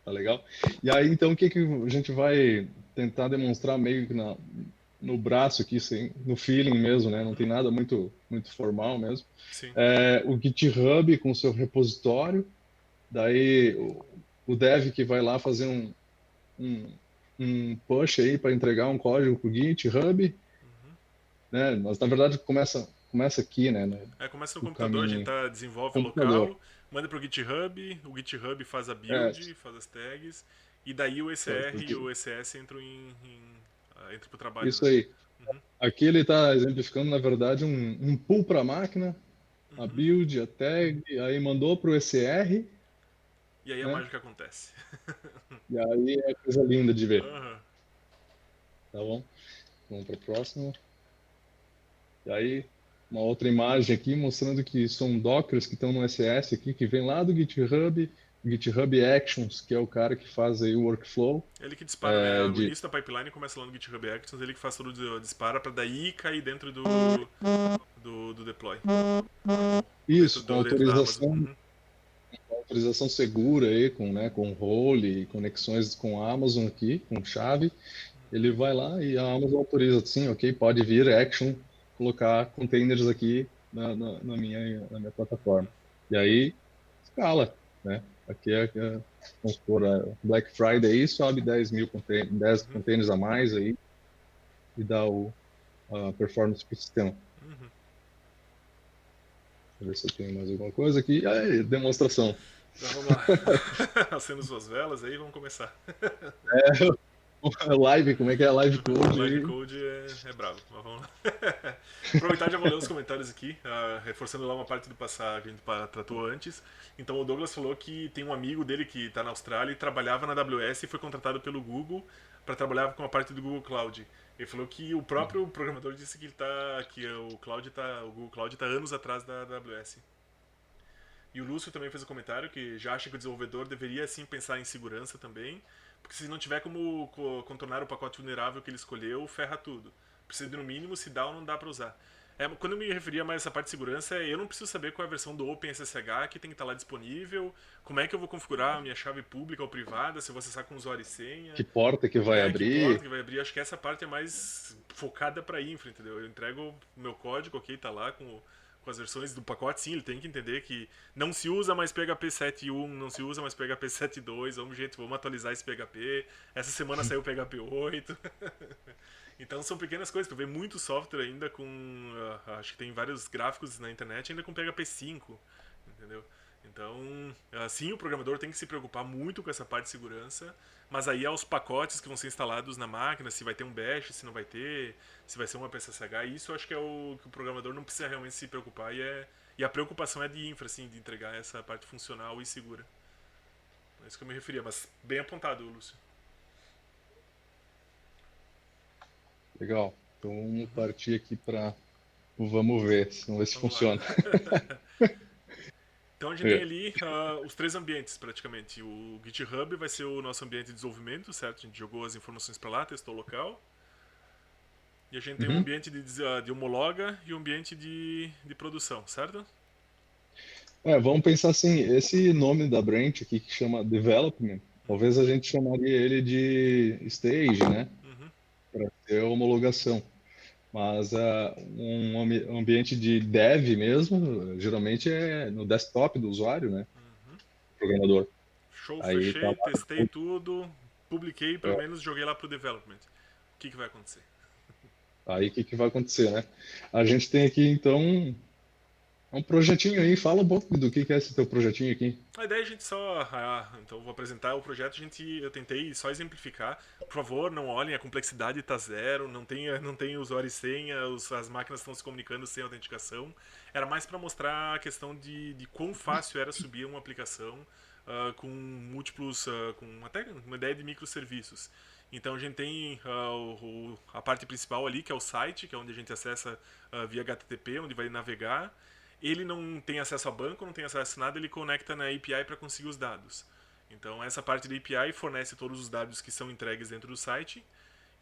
Tá legal? E aí, então, o que que a gente vai tentar demonstrar meio que no braço aqui, assim, no feeling mesmo, né? Não tem nada muito formal mesmo. Sim. É, o GitHub com seu repositório, daí o dev que vai lá fazer um, um push aí para entregar um código pro GitHub, né? Mas na verdade começa aqui, né? Começa no No computador, a gente caminho desenvolve computador. local, manda pro GitHub, o GitHub faz a É, build, faz as tags, e daí o ECR e o ECS entram pro trabalho, isso né? aí. Uhum. Aqui ele está exemplificando, na verdade, um pull para a máquina, a Uhum. build, a tag, aí mandou para o ECR, E aí a né? mágica acontece. E aí é coisa linda de ver. Uhum. Tá bom? Vamos para o próximo. E aí, uma outra imagem aqui mostrando que são Dockers que estão no SS aqui, que vem lá do GitHub, GitHub Actions, que é o cara que faz aí o workflow Ele que dispara, né? O de início da pipeline começa lá no GitHub Actions, ele que faz todo o dispara pra daí cair dentro do deploy. isso, Dentro da Amazon. Uhum. com autorização segura aí, com, né, com role e conexões com a Amazon aqui, com chave. Ele vai lá e a Amazon autoriza, sim, ok, pode vir Action, colocar containers aqui na minha plataforma. E aí, escala, né? Vamos supor, a Black Friday aí sobe 10 mil containers, 10 Uhum. containers a mais aí e dá a performance para o sistema. Uhum. Deixa eu ver se eu tenho mais alguma coisa aqui. Aí, demonstração. Então vamos lá. Acendo suas velas aí, vamos começar. Live, como é que é a live code Live aí? Code é brabo, mas vamos lá. Aproveitar e já vou ler os comentários aqui, reforçando lá uma parte do passado que a gente tratou antes. Então o Douglas falou que tem um amigo dele que está na Austrália e trabalhava na AWS e foi contratado pelo Google para trabalhar com a parte do Google Cloud. Ele falou que o próprio programador disse que, o Google Cloud está anos atrás da AWS. E o Lúcio também fez um comentário que já acha que o desenvolvedor deveria sim pensar em segurança também, porque se não tiver como contornar o pacote vulnerável que ele escolheu, ferra tudo. Precisa de no mínimo se dá ou não dá para usar. Quando eu me referia mais a essa parte de segurança, eu não preciso saber qual é a versão do OpenSSH que tem que estar lá disponível, como é que eu vou configurar a minha chave pública ou privada, se eu vou acessar com usuário e senha, Que porta que vai que porta que abrir? vai abrir. Acho que essa parte é mais focada para infra, entendeu? Eu entrego o meu código, ok, tá lá com as versões do pacote, sim, ele tem que entender que não se usa mais PHP 7.1, não se usa mais PHP 7.2, vamos, gente, vamos atualizar esse PHP. Essa semana saiu o PHP 8. Então são pequenas coisas, tu vê muito software ainda com, acho que tem vários gráficos na internet ainda com PHP 5, entendeu? Então, assim, o programador tem que se preocupar muito com essa parte de segurança, mas aí aos pacotes que vão ser instalados na máquina, se vai ter um bash, se não vai ter, se vai ser uma PSSH, isso eu acho que é o que o programador não precisa realmente se preocupar e a preocupação é de infra, assim, de entregar essa parte funcional e segura. É isso que eu me referia, mas bem apontado, Lúcio. Legal. Então vamos partir aqui para o vamos ver, vamos ver se Vamos lá. funciona. Então a gente tem É. ali os três ambientes praticamente. O GitHub vai ser o nosso ambiente de desenvolvimento, certo? A gente jogou as informações para lá, testou o local. E a gente tem um Uhum. ambiente de homologa e um ambiente de produção, certo? Vamos pensar assim, esse nome da branch aqui que chama Development, talvez a gente chamaria ele de Stage, né? Uhum, Para ter homologação. Mas ambiente de dev mesmo, geralmente é no desktop do usuário, né? uhum. Programador. Show, Aí tá fechei, lá testei tudo. publiquei, pelo menos joguei lá pro development. O que vai acontecer? Aí o que que vai acontecer, né? A gente tem aqui então um projetinho aí. Fala um pouco do que é esse teu projetinho aqui. A ideia é a gente só. Então, vou apresentar o projeto. Eu tentei só exemplificar. Por favor, não olhem, a complexidade está zero. Não tem usuário e senha. As máquinas estão se comunicando sem autenticação. Era mais para mostrar a questão de quão fácil era subir uma aplicação com múltiplos. Com até uma ideia de microserviços. Então a gente tem a parte principal ali, que é o site, que é onde a gente acessa via HTTP, onde vai navegar. Ele não tem acesso a banco, não tem acesso a nada, ele conecta na API para conseguir os dados. Então essa parte da API fornece todos os dados que são entregues dentro do site.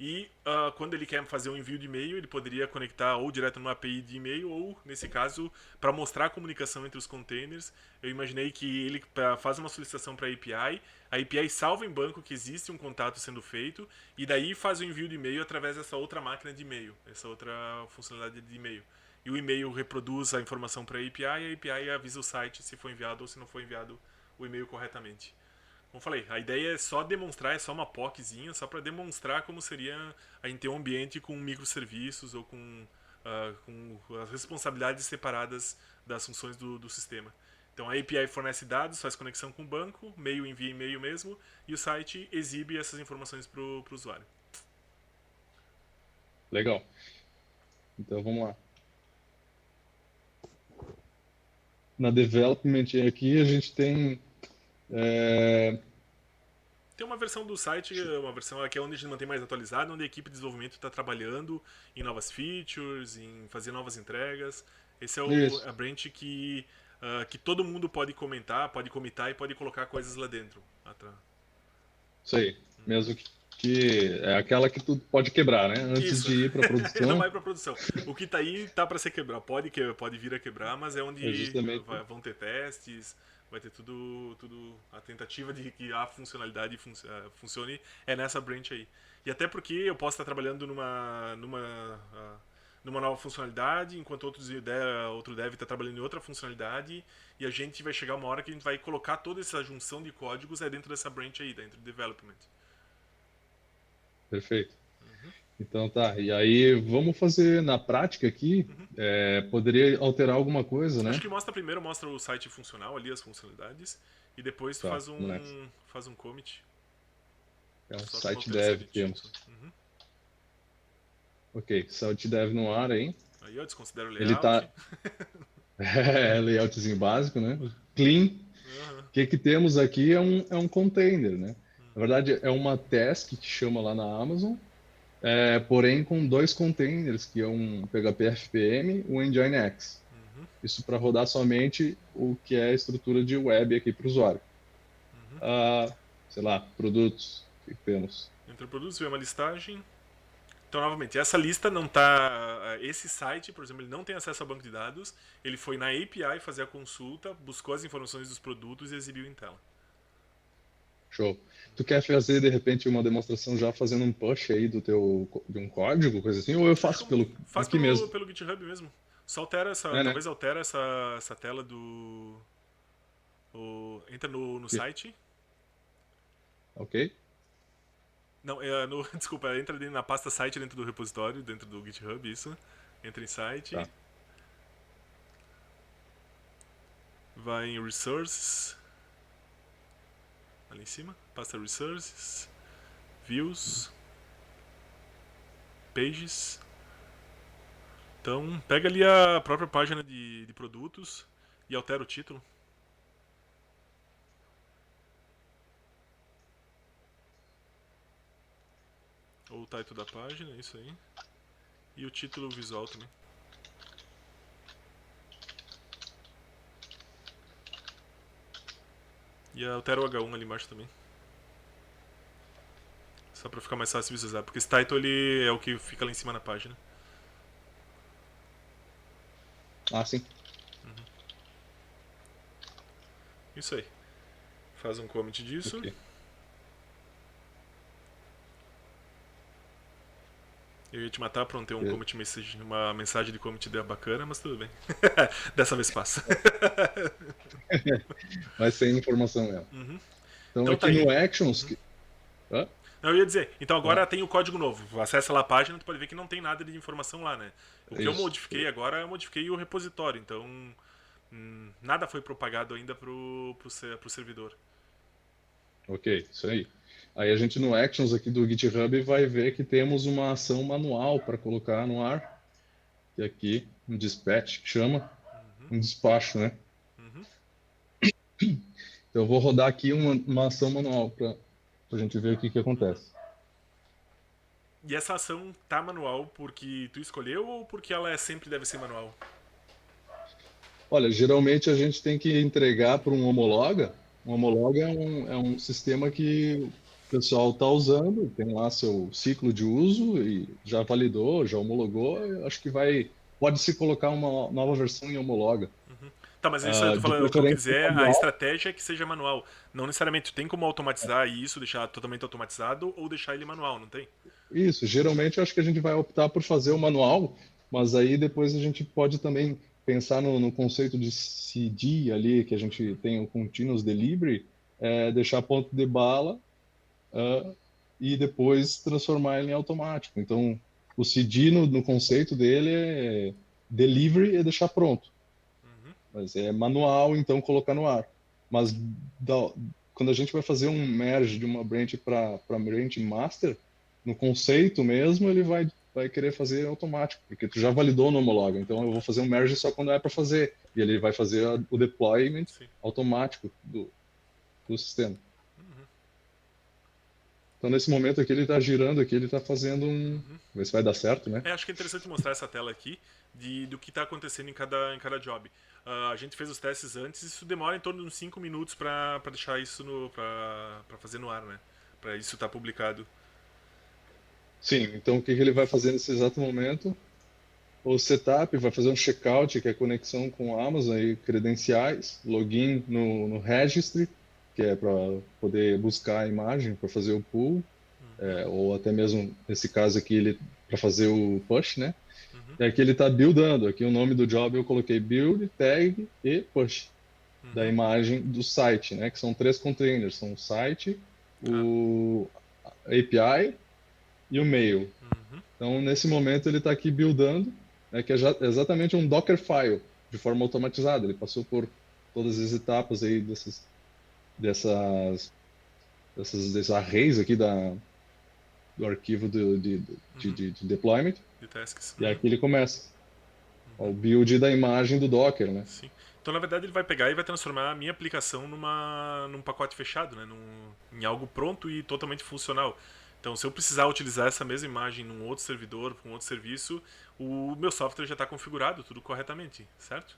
E quando ele quer fazer um envio de e-mail, ele poderia conectar ou direto numa API de e-mail, ou, nesse caso, para mostrar a comunicação entre os containers. Eu imaginei que ele faz uma solicitação para a API salva em banco que existe um contato sendo feito, e daí faz o envio de e-mail através dessa outra máquina de e-mail, essa outra funcionalidade de e-mail. E o e-mail reproduz a informação para a API avisa o site se foi enviado ou se não foi enviado o e-mail corretamente. Como falei, a ideia é só demonstrar, é só uma POCzinha, só para demonstrar como seria a gente ter um ambiente com microserviços ou com as responsabilidades separadas das funções do sistema. Então a API fornece dados, faz conexão com o banco, e-mail envia e-mail mesmo, e o site exibe essas informações para o usuário. Legal. Então vamos lá. Na development aqui a gente tem Tem uma versão do site, uma versão aqui é onde a gente mantém mais atualizado, onde a equipe de desenvolvimento está trabalhando em novas features, em fazer novas entregas. Esse é isso, a branch que todo mundo pode comentar, pode comitar e pode colocar coisas lá dentro. isso aí. Mesmo que é aquela que tu pode quebrar, né? Antes Isso. de ir para Não produção, vai para produção. O que está aí tá para ser quebrado. Pode vir a quebrar, mas é é onde justamente vão ter testes, vai ter tudo a tentativa de que a funcionalidade funcione é nessa branch aí. E até porque eu posso estar trabalhando numa nova funcionalidade, enquanto outro dev está trabalhando em outra funcionalidade, e a gente vai chegar uma hora que a gente vai colocar toda essa junção de códigos dentro dessa branch aí, dentro do development. perfeito. Então tá, e aí vamos fazer na prática aqui, poderia alterar alguma coisa, Acho né? que primeiro mostra o site funcional ali, as funcionalidades, e depois tu Tá, vamos nessa. faz um commit, É um só com uma site alteração dev de título. temos. Ok, site dev no ar aí. Aí eu desconsidero o Ele layout. tá, layoutzinho básico, né? Clean. Uhum. O que que temos aqui é um container, né? Na verdade, é uma task que chama lá na Amazon, porém com dois containers, que é um PHP FPM e um Nginx. Isso para rodar somente o que é a estrutura de web aqui para o usuário. Sei lá, produtos que temos. Entra o produto, vê uma listagem. Então, novamente, essa lista não tá. Esse site, por exemplo, ele não tem acesso ao banco de dados. Ele foi na API fazer a consulta, buscou as informações dos produtos e exibiu em tela. Show. Tu quer fazer, de repente, uma demonstração já fazendo um push aí de um código, coisa assim, ou eu faço Faz aqui mesmo? pelo GitHub mesmo. Só altera essa. É, né? Talvez altera essa tela do. Entra no Aqui. site. Ok? Não, desculpa, entra na pasta site dentro do repositório, dentro do GitHub, isso. Entra em site. Tá. Vai em Resources. Ali em cima. Pasta Resources. Views. Pages. Então, pega ali a própria página de produtos e altera o título. Ou o title da página, isso aí. E o título visual também. E altera o H1 ali embaixo também. Só pra ficar mais fácil de visualizar. Porque esse title ele é o que fica lá em cima na página. Ah, sim. Isso aí. Faz um commit disso. Ok. Eu ia te matar pra não ter um commit message, uma mensagem de commit bacana, mas tudo bem. Dessa vez passa. Vai sem informação mesmo. Então Então tá aqui aí. no Actions, Hã? Não, eu ia dizer, então Ah, agora tem o código novo. Acessa lá a página, tu pode ver que não tem nada de informação lá, né? O que eu isso. modifiquei agora, eu modifiquei o repositório, então nada foi propagado ainda pro servidor. Ok, isso aí. Aí a gente no Actions aqui do GitHub vai ver que temos uma ação manual para colocar no ar, que é aqui um dispatch que chama, um despacho, né? Uhum. Então eu vou rodar aqui uma ação manual para a gente ver o que acontece. E essa ação tá manual porque tu escolheu ou porque ela sempre deve ser manual? Olha, geralmente a gente tem que entregar para um homologa. Um homologa é um sistema que o pessoal está usando, tem lá seu ciclo de uso e já validou, já homologou. Eu acho que pode se colocar uma nova versão em homologa. Tá, mas isso eu tô De falando, o que eu quis preferência dizer é a manual. estratégia é que seja manual. Não necessariamente tu tem como automatizar isso, deixar totalmente automatizado ou deixar ele manual, não tem? Isso, geralmente eu acho que a gente vai optar por fazer o manual, mas aí depois a gente pode também pensar no conceito de CD ali, que a gente tem o Continuous Delivery, deixar ponto de bala, ah, e depois transformar ele em automático. Então, o CD no conceito dele é delivery e deixar pronto, mas é manual, então colocar no ar. Mas da- quando a gente vai fazer um merge de uma branch para branch master, no conceito mesmo, ele vai querer fazer automático, porque tu já validou no homologa. Então, eu vou fazer um merge só quando é para fazer, e ele vai fazer o deployment Sim. automático do sistema. Então, nesse momento aqui, ele está girando aqui, ele está fazendo um. Ver se vai dar certo, né? É, acho que é interessante mostrar essa tela aqui do que está acontecendo em cada job. A gente fez os testes antes, isso demora em torno de uns 5 minutos para deixar isso para fazer no ar, né? Para isso estar publicado. Sim, então o que que ele vai fazer nesse exato momento? O setup vai fazer um checkout, que é a conexão com a Amazon e credenciais, login no registry, que é para poder buscar a imagem para fazer o pull, ou até mesmo nesse caso aqui ele para fazer o push, né? E aqui ele está buildando. Aqui o nome do job eu coloquei build, tag e push da imagem do site, né? Que são três containers, são o site, Ah, o API e o mail. Então, nesse momento, ele está aqui buildando, né, que é exatamente um Dockerfile, de forma automatizada. Ele passou por todas as etapas aí dessas, desses arrays aqui do arquivo de deployment, de tasks. e aqui ele começa ó, o build da imagem do Docker, né? Sim. Então, na verdade, ele vai pegar e vai transformar a minha aplicação num pacote fechado, né? Em algo pronto e totalmente funcional. Então, se eu precisar utilizar essa mesma imagem num outro servidor, com outro serviço, o meu software já está configurado, tudo corretamente, certo?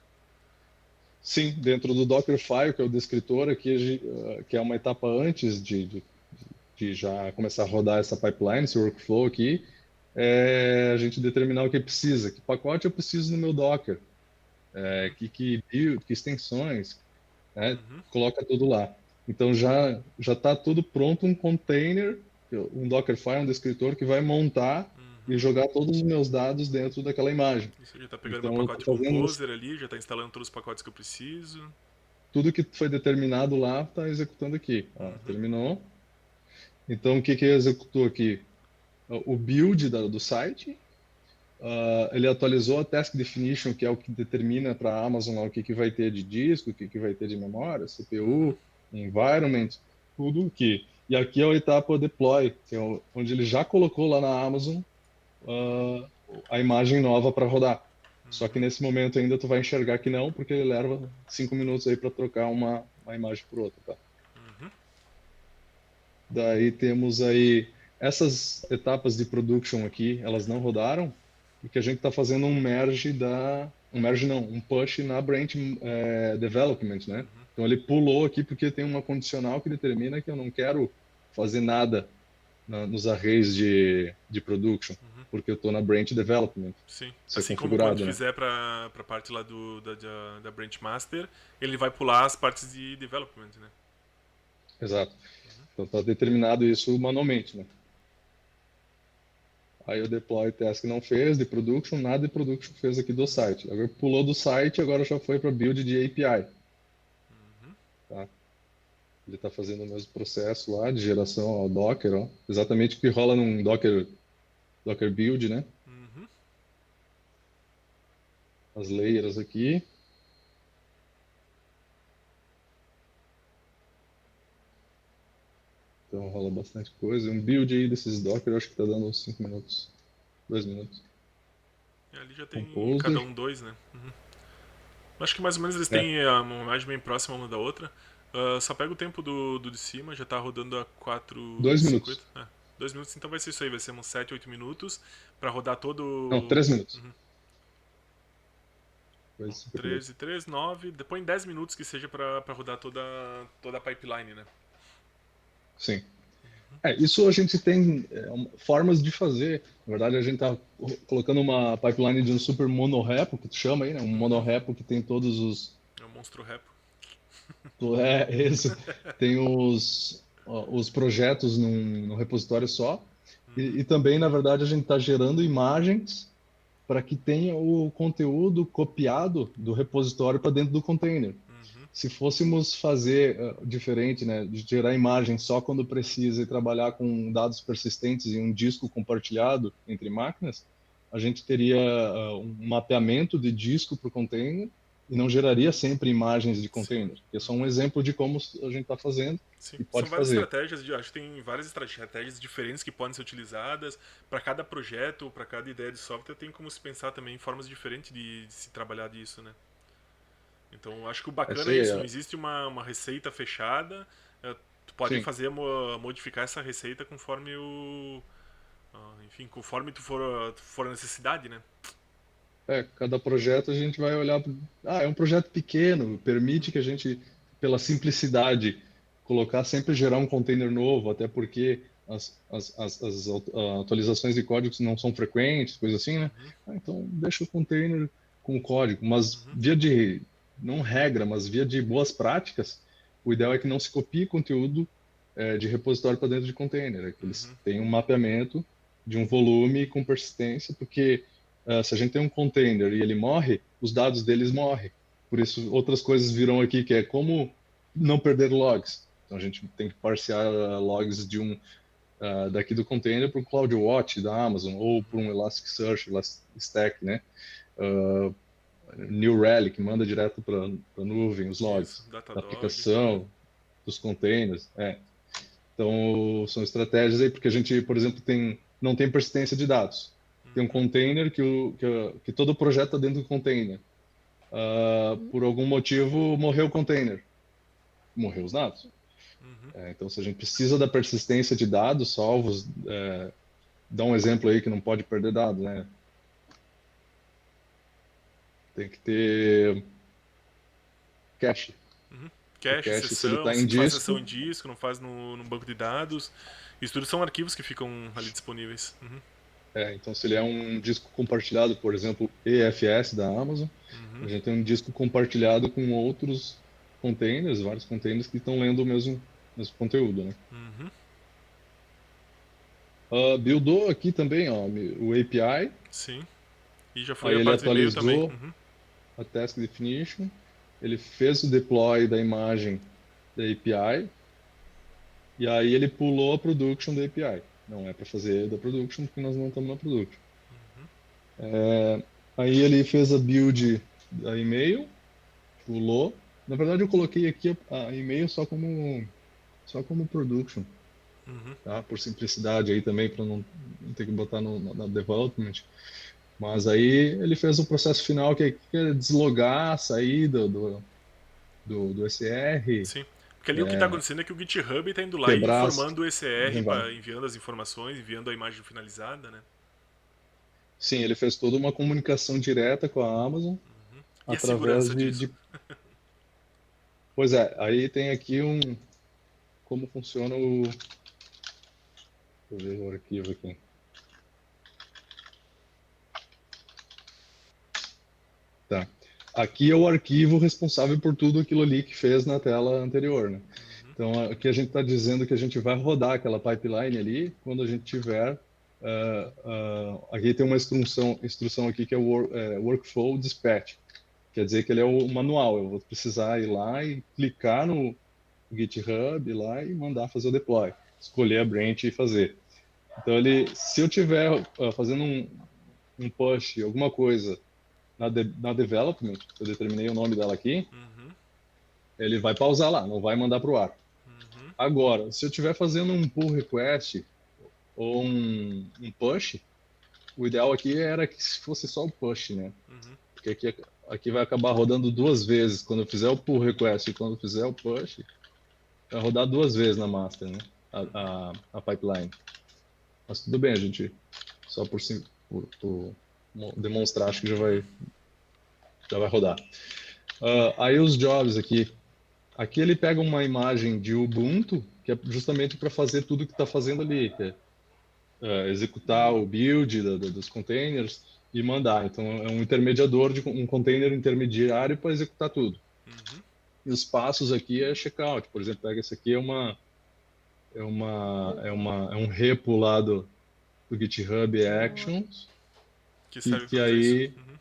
Sim, dentro do Dockerfile, que é o descritor aqui, que é uma etapa antes de já começar a rodar essa pipeline, esse workflow aqui, a gente determinar o que precisa, que pacote eu preciso no meu Docker, que build, que extensões, né? Coloca tudo lá. Então já está tudo pronto, um container, um Dockerfile, um descritor que vai montar e jogar todos os meus dados dentro daquela imagem. Isso já está pegando meu Então eu estou pacote fazendo Composer ali, já está instalando todos os pacotes que eu preciso. tudo que foi determinado lá, está executando aqui. Ó, terminou. Então o que que executou aqui? O build do site. Ele atualizou a Task Definition, que é o que determina para a Amazon lá, o que, que vai ter de disco, o que, que vai ter de memória, CPU, environment, tudo aqui. E aqui é a etapa Deploy, que é onde ele já colocou lá na Amazon ah, a imagem nova para rodar. Só que nesse momento ainda tu vai enxergar que não, porque ele leva 5 minutos aí para trocar uma imagem por outra, tá? Daí temos aí essas etapas de production aqui, elas não rodaram, porque a gente está fazendo um merge não, um push na branch development, né? Então ele pulou aqui porque tem uma condicional que determina que eu não quero fazer nada nos arrays de production, porque eu estou na branch development, Sim. isso é Assim como quando configurado, né? fizer para parte lá da Branch Master, ele vai pular as partes de development, né? Exato. Então está determinado isso manualmente, né? Aí o deploy task não fez, de production, nada de production fez aqui do site. Agora pulou do site, agora já foi para build de API. Tá? Ele está fazendo o mesmo processo lá de geração ao Docker, ó. Exatamente o que rola num Docker build, né? Uhum. As layers aqui. Então rola bastante coisa. Um build aí desses Docker, eu acho que está dando uns 5 minutos, 2 minutos. E ali já tem cada Composer, um dois, né? Uhum. Acho que mais ou menos eles é, têm uma imagem bem próxima uma da outra. Só pega o tempo do de cima, já tá rodando a 2 4,50. minutos. 2 minutos, então vai ser isso aí, vai ser uns 7, 8 minutos pra rodar Não, todo. 3 minutos. Uhum. Foi isso que eu falei. 13, 13, 9. Depois em 10 minutos que seja pra rodar toda a pipeline, né? Sim. Isso a gente tem formas de fazer. Na verdade, a gente está colocando uma pipeline de um super monorepo, que tu chama aí, né? Um Uhum. monorepo que tem todos os. É um monstro repo. É, isso. Tem os projetos num repositório só. Uhum. E também, na verdade, a gente está gerando imagens para que tenha o conteúdo copiado do repositório para dentro do container. Uhum. Se fôssemos fazer diferente, né, de gerar imagem só quando precisa e trabalhar com dados persistentes em um disco compartilhado entre máquinas, a gente teria um mapeamento de disco para o container e não geraria sempre imagens de Sim. container. Que é só um Uhum. exemplo de como a gente está fazendo Sim. e São pode várias fazer. estratégias, acho que tem várias estratégias diferentes que podem ser utilizadas para cada projeto, para cada ideia de software, tem como se pensar também em formas diferentes de se trabalhar disso, né? Então, acho que o Essa bacana é aí, isso, não existe uma receita fechada, tu pode sim. fazer, modificar essa receita conforme enfim, conforme tu for a necessidade, né? Cada projeto a gente vai olhar. É um projeto pequeno, permite que a gente, pela simplicidade, colocar sempre gerar um container novo, até porque as atualizações de códigos não são frequentes, coisa assim, né? Uhum. Então, deixa o container com o código, mas Uhum. via de, não regra, mas via de boas práticas, o ideal é que não se copie conteúdo de repositório para dentro de container, é que eles Uhum. tenham um mapeamento de um volume com persistência, porque se a gente tem um container e ele morre, os dados deles morrem. Por isso, outras coisas viram aqui, que é como não perder logs. Então, a gente tem que parsear logs daqui do container para o CloudWatch da Amazon, ou para um Elasticsearch, Elastic, né? Uh, New Relic, manda direto para a nuvem os Isso, logs da Datadog. Uhum. aplicação, dos containers. Então, são estratégias aí, porque a gente, por exemplo, não tem persistência de dados. Tem um Uhum. container que todo o projeto está dentro do container. Por algum motivo, morreu o container. Morreu os dados. Uhum. Então, se a gente precisa da persistência de dados salvos, dá um exemplo aí que não pode perder dados, né? Tem que ter cache. Uhum. O Cache, cache, se ele sessão, está em se tu faz sessão disco, em disco, não faz no banco de dados. Isso tudo são arquivos que ficam ali disponíveis. Uhum. então se ele é um disco compartilhado, por exemplo, EFS da Amazon, a Uhum. gente tem um disco compartilhado com outros containers, vários containers que estão lendo o mesmo conteúdo, né? Uhum. Buildou aqui também, ó, o API, Sim. E já foi aí a ele parte do e-mail também. atualizou Uhum. a task definition, ele fez o deploy da imagem da API, e aí ele pulou a production da API. Não é para fazer da production, porque nós não estamos na production. Aí ele fez a build da e-mail, pulou. Na verdade, eu coloquei aqui a e-mail só como production, Uhum. tá? Por simplicidade aí também, para não ter que botar na development. Mas aí ele fez o processo final que é deslogar, sair do ECR, Sim. Porque ali o que está acontecendo é que o GitHub está indo lá e quebrar as. informando o ECR, Vai. enviando as informações, enviando a imagem finalizada, né? Sim, ele fez toda uma comunicação direta com a Amazon E a através segurança de, disso? de... Pois é, aí tem aqui como funciona o. Deixa eu ver o arquivo aqui. Tá. Aqui é o arquivo responsável por tudo aquilo ali que fez na tela anterior, né? Uhum. Então, aqui a gente está dizendo que a gente vai rodar aquela pipeline ali quando a gente tiver. Aqui tem uma instrução aqui que é o Workflow Dispatch. Quer dizer que ele é o manual. Eu vou precisar ir lá e clicar o GitHub lá e mandar fazer o deploy, escolher a branch e fazer. Então se eu tiver fazendo um push, alguma coisa na development, eu determinei o nome dela aqui, Uhum. ele vai pausar lá, não vai mandar para o ar. Uhum. Agora, se eu estiver fazendo um pull request ou um push, o ideal aqui era que fosse só o push, né? Uhum. Porque aqui vai acabar rodando duas vezes. Quando eu fizer o pull request e quando eu fizer o push, vai rodar duas vezes na master, né? Uhum. A pipeline. Mas tudo bem, a gente só por demonstrar, acho que Uhum. já vai rodar. Aí os jobs aqui. Aqui ele pega uma imagem de Ubuntu, que é justamente para fazer tudo que está fazendo ali, que é executar o build dos containers e mandar. Então é um intermediador de um container intermediário para executar tudo. Uhum. E os passos aqui é checkout. Por exemplo, pega esse aqui é um repo lá do GitHub Actions Que que, serve que para fazer isso. aí Uhum.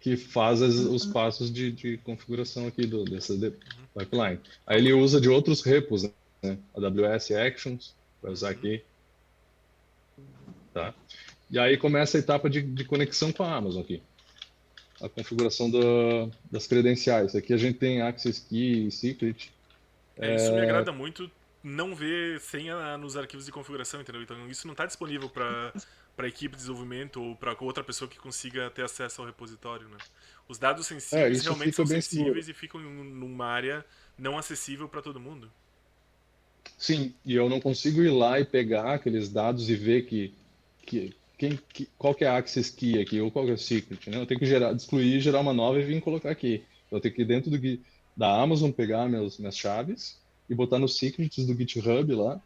que faz os passos de configuração aqui dessa Uhum. pipeline. Aí ele usa de outros repos, né? AWS Actions, vai usar Uhum. aqui, tá? E aí começa a etapa de conexão com a Amazon aqui. A configuração das credenciais. Aqui a gente tem Access Key e Secret. Isso me agrada muito, não ver senha nos arquivos de configuração, entendeu? Então isso não está disponível para equipe de desenvolvimento ou para outra pessoa que consiga ter acesso ao repositório, né? Os dados sensíveis Isso realmente fica são bem seguro. sensíveis e ficam numa área não acessível para todo mundo. Sim, e eu não consigo ir lá e pegar aqueles dados e ver qual que é a access key aqui, ou qual que é o secret, né? Eu tenho que excluir, gerar uma nova e vir colocar aqui. Eu tenho que ir dentro da Amazon pegar minhas chaves e botar nos secrets do GitHub lá,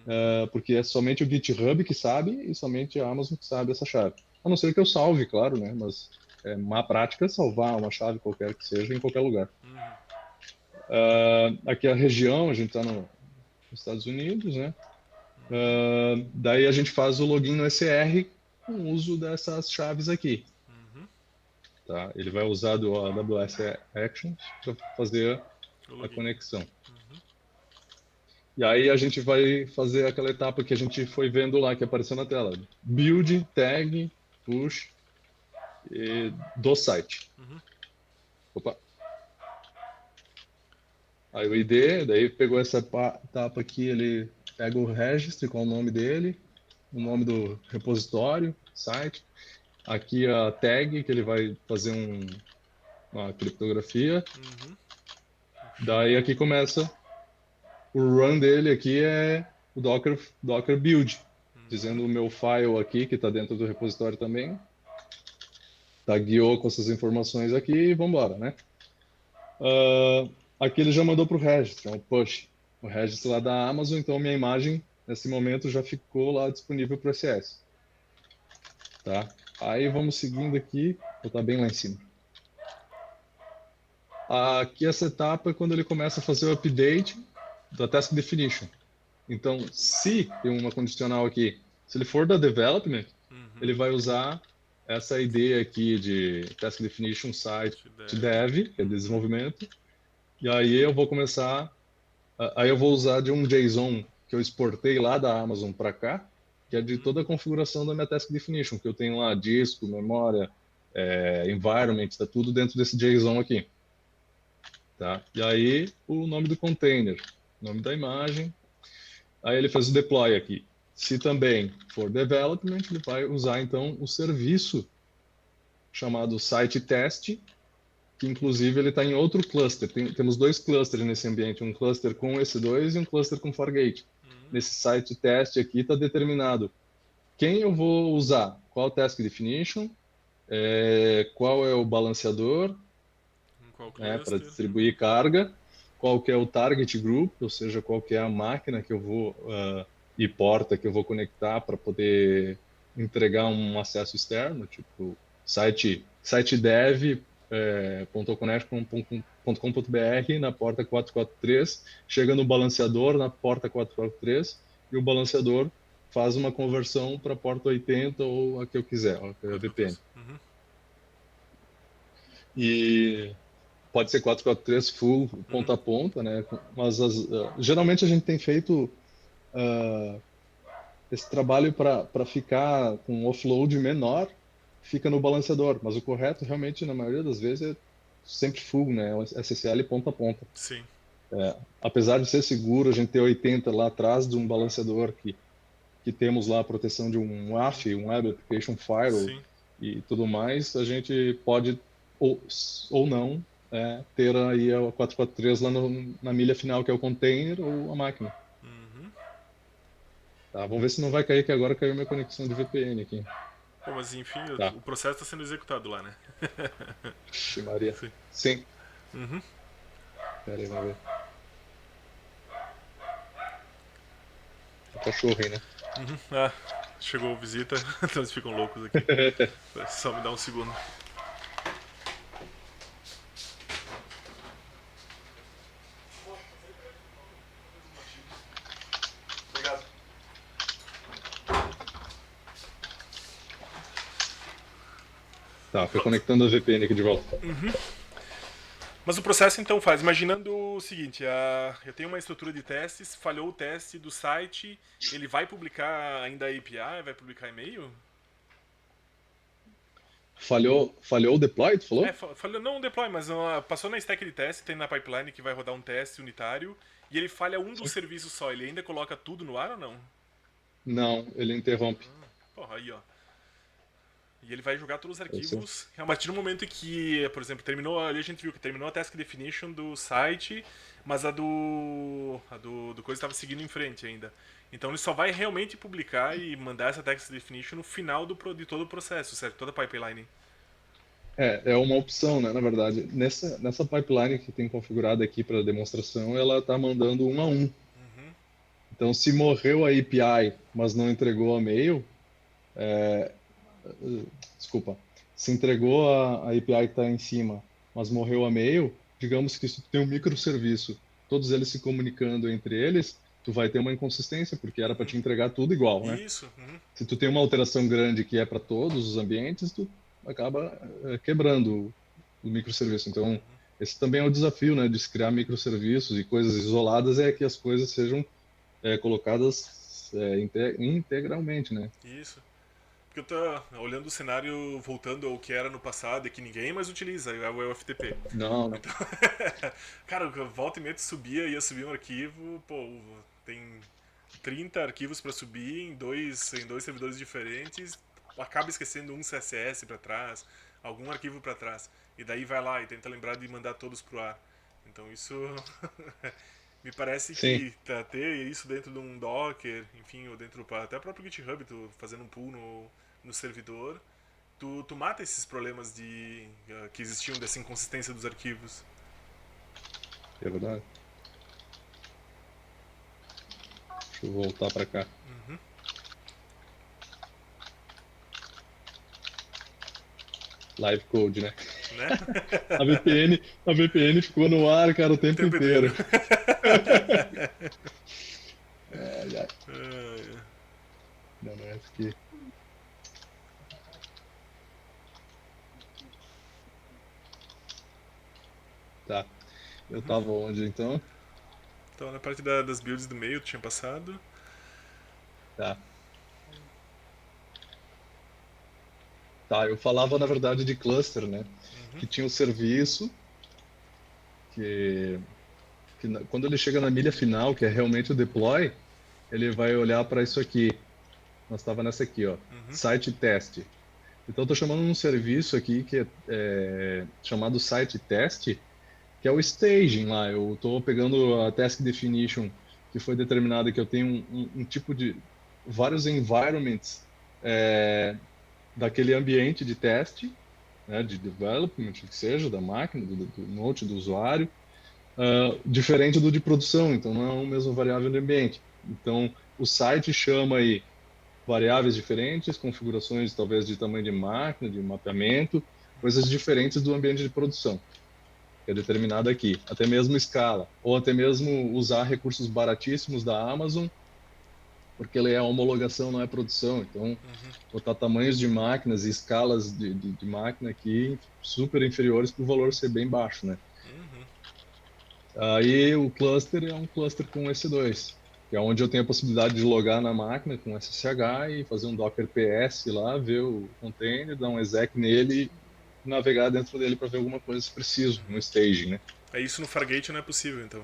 Uhum. porque é somente o GitHub que sabe e somente a Amazon que sabe essa chave. A não ser que eu salve, claro, né? Mas é má prática salvar uma chave qualquer que seja em qualquer lugar. Uhum. Aqui é a região, a gente está nos Estados Unidos, né? Uhum. Daí a gente faz o login no SR com o uso dessas chaves aqui, Uhum. tá? Ele vai usar do AWS Actions para fazer O a login. conexão. Uhum. E aí a gente vai fazer aquela etapa que a gente foi vendo lá, que apareceu na tela. Build, tag, push do site. Uhum. Opa. Aí o ID, daí pegou essa etapa aqui, ele pega o registry com o nome dele, o nome do repositório, site. Aqui a tag, que ele vai fazer uma criptografia. Uhum. Daí aqui começa o run dele aqui é o Docker build, Uhum. dizendo o meu file aqui, que está dentro do repositório também, tagueou com essas informações aqui e vamos embora, né? Aqui ele já mandou para o registry, é um push. O registry lá da Amazon, então minha imagem, nesse momento, já ficou lá disponível para o SS. Tá? Aí vamos seguindo aqui, vou estar bem lá em cima. Aqui essa etapa é quando ele começa a fazer o update da task definition. Então, se tem uma condicional aqui, se ele for da development, Uhum. ele vai usar essa ideia aqui de task definition site Te deve. dev, que é Uhum. desenvolvimento, e aí eu vou aí eu vou usar de um JSON que eu exportei lá da Amazon para cá, que é de Uhum. toda a configuração da minha task definition, que eu tenho lá disco, memória, environment, está tudo dentro desse JSON aqui. Tá? E aí o nome do container, nome da imagem. Aí ele faz o deploy aqui. Se também for development, ele vai usar então o serviço chamado site test, que inclusive ele está em outro cluster. Temos dois clusters nesse ambiente, um cluster com EC2 e um cluster com Fargate. Uhum. Nesse site test aqui está determinado quem eu vou usar, qual task definition, qual é o balanceador, Em qual né, para cluster? Uhum. distribuir carga, qual que é o target group, ou seja, qual que é a máquina que eu vou e porta que eu vou conectar para poder entregar um acesso externo, tipo site dev .connect.com.br na porta 443, chega no balanceador na porta 443 e o balanceador faz uma conversão para a porta 80 ou a que eu quiser, a VPN. Uhum. E pode ser 443 full, ponta Uhum. a ponta, né? Mas geralmente a gente tem feito esse trabalho para ficar com um offload menor, fica no balanceador. Mas o correto, realmente, na maioria das vezes, é sempre full, né? O SSL ponta a ponta. Sim, Apesar de ser seguro, a gente ter 80 lá atrás de um balanceador que temos lá a proteção de um WAF, um Web Application Firewall sim. e tudo mais, a gente pode ou não ter aí a 443 lá na milha final, que é o container ou a máquina. Uhum. Tá, vamos ver se não vai cair, que agora caiu minha conexão de VPN aqui. Bom, mas enfim, Tá, o processo está sendo executado lá, né? Ixi, Maria. Sim. Sim, Uhum. pera aí, vamos ver. O cachorro aí, né? Uhum. Ah, chegou visita, então eles ficam loucos aqui. Só me dá um segundo. Obrigado. Tá, foi Pronto. conectando a VPN aqui de volta. Mas o processo então faz, imaginando o seguinte, eu tenho uma estrutura de testes, falhou o teste do site, ele vai publicar ainda a API, vai publicar e-mail? Falhou o deploy, tu falou? Falhou não um deploy, mas passou na stack de teste, tem na pipeline que vai rodar um teste unitário, e ele falha um dos Sim. serviços só, ele ainda coloca tudo no ar ou não? Não, ele interrompe. Porra, aí ó. E ele vai jogar todos os Esse é- arquivos a partir do momento que, por exemplo, terminou ali, a gente viu que terminou a task definition do site, mas a do coisa estava seguindo em frente ainda. Então ele só vai realmente publicar e mandar essa task definition no final de todo o processo, certo? Toda a pipeline. é uma opção, né? Na verdade, nessa pipeline que tem configurada aqui para demonstração, ela está mandando um a um. Uhum, Então, se morreu a API, mas não entregou a mail, desculpa, se entregou a API que está em cima, mas morreu a mail, digamos que se tu tem um microserviço, todos eles se comunicando entre eles, tu vai ter uma inconsistência, porque era para uhum. te entregar tudo igual, né? Isso. Uhum, Se tu tem uma alteração grande que é para todos os ambientes, tu acaba quebrando o microserviço. Então, esse também é o desafio, né, de se criar microserviços e coisas isoladas, é que as coisas sejam colocadas integralmente, né? isso. Porque eu tô olhando o cenário voltando ao que era no passado e que ninguém mais utiliza, é o FTP. Não, não. Então, cara, volta e meia subia, ia subir um arquivo, pô, tem 30 arquivos para subir em dois servidores diferentes, acaba esquecendo um CSS para trás, algum arquivo para trás, e daí vai lá e tenta lembrar de mandar todos pro ar. Então isso me parece Sim, que ter isso dentro de um Docker, enfim, ou dentro até o próprio GitHub, tu fazendo um pull no servidor, tu mata esses problemas que existiam dessa inconsistência dos arquivos. é verdade. Deixa eu voltar para cá. Live code, né? Né? A VPN ficou no ar, cara, o O tempo tempo inteiro. inteiro. Ai, ai. Não, não é essa aqui. Tá. Eu tava onde então? Então, na parte das builds do meio, tu tinha passado. Tá. Tá, eu falava na verdade de cluster, né? Uhum, Que tinha o serviço quando ele chega na milha final, que é realmente o deploy, ele vai olhar para isso aqui. Nós estava nessa aqui, ó, uhum, site test. Então, estou chamando um serviço aqui que é chamado site test, que é o staging lá. Eu estou pegando a task definition que foi determinada que eu tenho um tipo de vários environments daquele ambiente de teste, né, de development, que seja, da máquina, do note, do usuário, diferente do de produção. Então, não é o mesmo variável de ambiente. Então, o site chama aí variáveis diferentes, configurações talvez de tamanho de máquina, de mapeamento, coisas diferentes do ambiente de produção, que é determinado aqui. Até mesmo escala, ou até mesmo usar recursos baratíssimos da Amazon, porque ele é homologação, não é produção. Então, uhum. botar tamanhos de máquinas e escalas de máquina aqui super inferiores para o valor ser bem baixo, né? Uhum. Aí o cluster é um cluster com EC2, que é onde eu tenho a possibilidade de logar na máquina com SSH e fazer um Docker PS lá, ver o container, dar um exec nele e navegar dentro dele para ver alguma coisa se preciso, no staging, né? É isso no Fargate não é possível, então.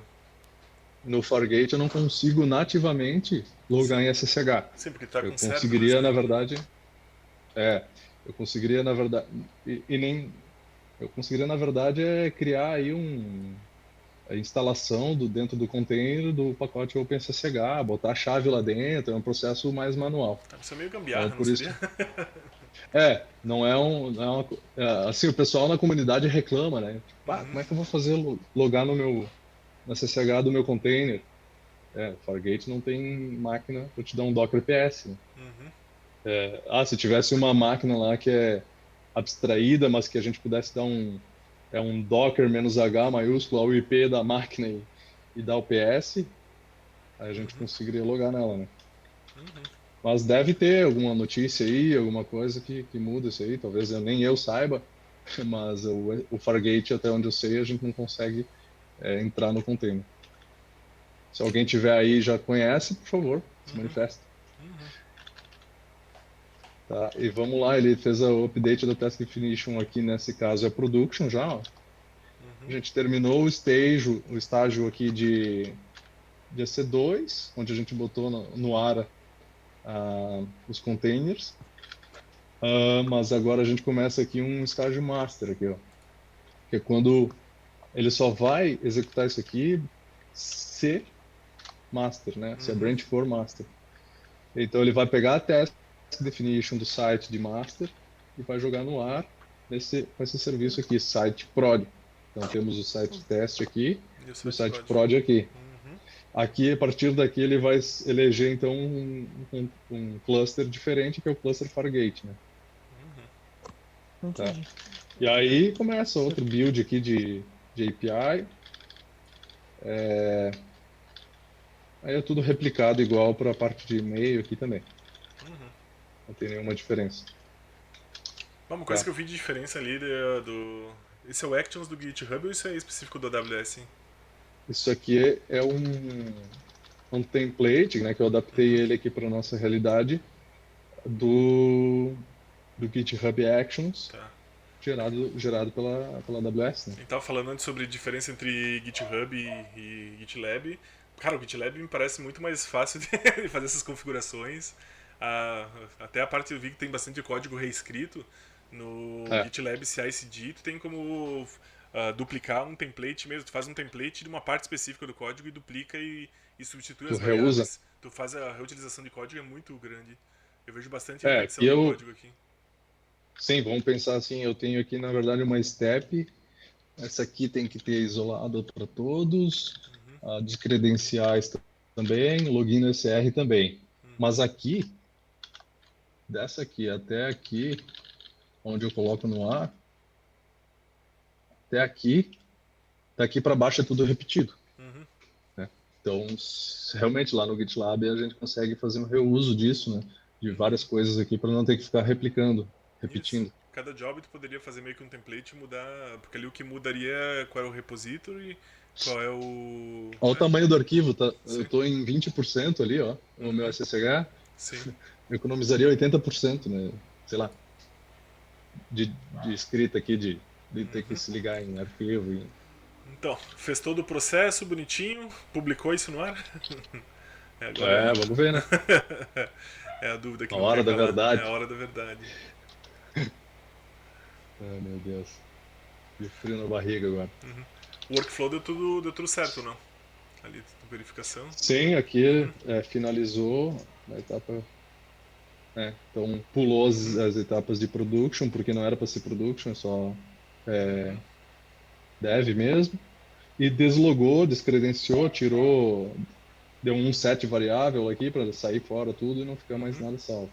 No Fargate eu não consigo nativamente logar Sim. em SSH. Sim, porque tá Eu com serverless, conseguiria, né? na verdade, é, eu conseguiria, na verdade, e nem, eu conseguiria, na verdade, criar aí a instalação dentro do container do pacote OpenSSH, botar a chave lá dentro, é um processo mais manual. Isso é meio Então, gambiarra, não por seria? isso, não é não é assim, o pessoal na comunidade reclama, né? Tipo, Uhum. como é que eu vou fazer logar no SSH do meu container? Fargate não tem máquina para te dar um Docker PS, né? Uhum. Se tivesse uma máquina lá que é abstraída, mas que a gente pudesse dar um Docker -H maiúsculo ao IP da máquina e dar o PS, aí a gente Uhum. conseguiria logar nela, né? Uhum. Mas deve ter alguma notícia aí, alguma coisa que muda isso aí. Talvez nem eu saiba, mas o Fargate, até onde eu sei, a gente não consegue entrar no container. Se alguém tiver aí e já conhece, por favor, se Uhum. manifeste. Uhum. Tá? E vamos lá, ele fez o update da Task Definition aqui, nesse caso é Production já. Ó. A Uhum. gente terminou o estágio aqui de EC2, onde a gente botou no ar os containers. Mas agora a gente começa aqui um estágio master aqui, ó, que é quando ele só vai executar isso aqui se master, né? Se a Uhum. branch for master. Então ele vai pegar a task definition do site de master e vai jogar no ar com esse serviço aqui, site prod. Então temos o site test aqui E o e o site site prod. prod aqui. Uhum. Aqui, a partir daqui, ele vai eleger então um cluster diferente, que é o cluster Fargate, né? Tá? Entendi. E aí começa outro build aqui de API. Aí é tudo replicado igual para a parte de e-mail aqui também. Uhum. Não tem nenhuma diferença. Uma coisa Tá? que eu vi de diferença ali do. Esse é o Actions do GitHub ou isso é específico do AWS? Isso aqui é um template, né, que eu adaptei Uhum. ele aqui para nossa realidade do, do GitHub Actions Tá. gerado pela AWS, né? A gente tava falando antes sobre a diferença entre GitHub e GitLab. Cara, o GitLab me parece muito mais fácil de fazer essas configurações. Até a parte eu vi que tem bastante código reescrito. No É, GitLab CI/CD tu tem como duplicar um template mesmo. Tu faz um template de uma parte específica do código e duplica e substitui tu as reusa. variáveis. Tu faz a reutilização de código é muito grande. Eu vejo bastante Aqui repetição de eu, código aqui. sim, vamos pensar assim, eu tenho aqui na verdade uma step. Essa aqui tem que ter isolado para todos, de credenciais também, login no SR também. Uhum. Mas aqui, dessa aqui até aqui, onde eu coloco no ar, até aqui, daqui para baixo é tudo repetido, Uhum. né? Então, realmente lá no GitLab a gente consegue fazer um reuso disso, né? De várias Uhum. coisas aqui para não ter que ficar replicando, Isso. repetindo. Cada job tu poderia fazer meio que um template e mudar. Porque ali o que mudaria é qual é o repository, qual é o. Olha o Né? tamanho do arquivo, tá? Eu Sim. estou em 20% ali, ó, o meu Uhum. SSH, Sim. eu economizaria 80%, né? Sei lá, de escrita aqui, de ter que Uhum. se ligar em arquivo. Então, fez todo o processo bonitinho, publicou isso no ar. Agora Vamos ver, né? é a dúvida que A não quer hora da calar. É a verdade. hora da verdade. Ai, meu Deus. E frio na barriga agora. O workflow deu tudo certo, não? Ali, verificação. Sim, aqui Uhum. finalizou a etapa. Então, pulou Uhum. as etapas de production, porque não era para ser production, é só Uhum. dev mesmo. E deslogou, descredenciou, tirou, deu um set variável aqui para sair fora tudo e não ficar mais Uhum. nada salvo.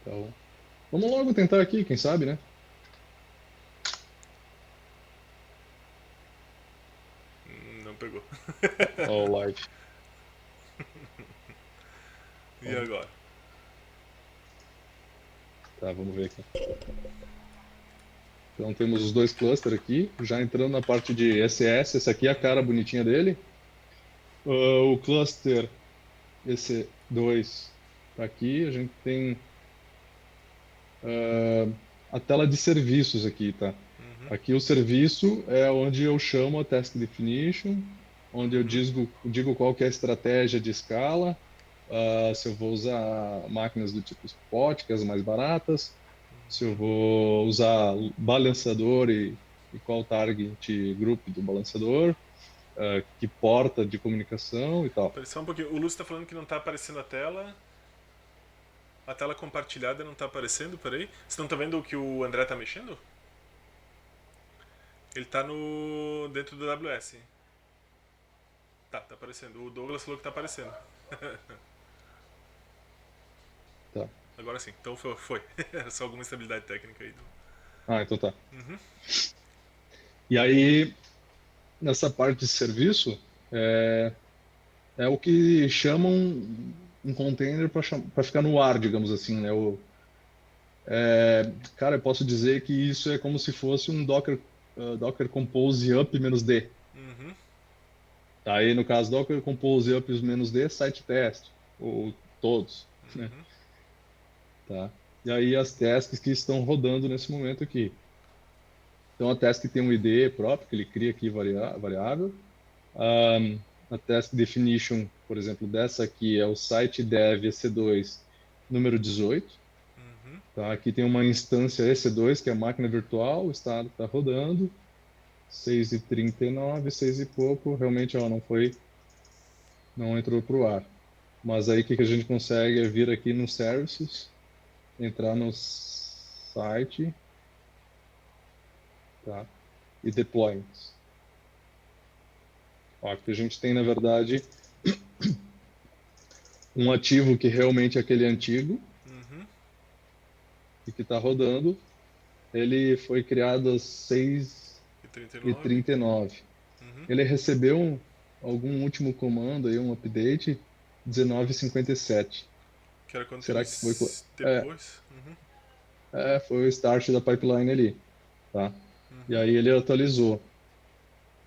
Então, vamos logo tentar aqui, quem sabe, né? Não pegou. All live. E agora? Tá, vamos ver aqui. Então temos os dois clusters aqui. Já entrando na parte de SS, essa aqui é a cara bonitinha dele. O cluster EC2 está aqui. A gente tem a tela de serviços aqui, tá? Uhum, Aqui o serviço é onde eu chamo a task definition, onde eu uhum. digo qual que é a estratégia de escala, se eu vou usar máquinas do tipo spot, que é as mais baratas, se eu vou usar balanceador e qual target group do balanceador, que porta de comunicação e tal. Peraí, só um pouquinho. O Lúcio tá falando que não tá aparecendo a tela. A tela compartilhada não tá aparecendo, peraí. Vocês não estão vendo o que o André tá mexendo? Ele tá no. Dentro do AWS. Tá aparecendo. O Douglas falou que tá aparecendo. Tá. Agora sim, então foi. Era só alguma instabilidade técnica aí. Ah, então tá. Uhum, E aí, nessa parte de serviço, é o que chamam um container para ficar no ar, digamos assim, né? Cara, eu posso dizer que isso é como se fosse um Docker Compose up "-d". uhum, Tá? Aí, no caso, Docker Compose up "-d", site test, ou todos, né? uhum, Tá? E aí as tasks que estão rodando nesse momento aqui. Então, a task tem um ID próprio, que ele cria aqui variável. A task definition, por exemplo, dessa aqui é o site dev EC2 número 18. uhum. Tá? Aqui tem uma instância EC2, que é a máquina virtual, o estado está rodando, 6h39, 6 e pouco, realmente ó, não entrou para o ar. Mas aí o que a gente consegue é vir aqui no Services, entrar no site, tá? E Deployments. Ó, aqui a gente tem, na verdade, um ativo que realmente é aquele antigo Uhum. e que está rodando. Ele foi criado às E 39. 6h39. Uhum. Ele recebeu algum último comando aí, um update, 19h57. Que era quanto Será que foi? É, depois. Uhum. foi o start da pipeline ali, tá? E Uhum. aí ele atualizou.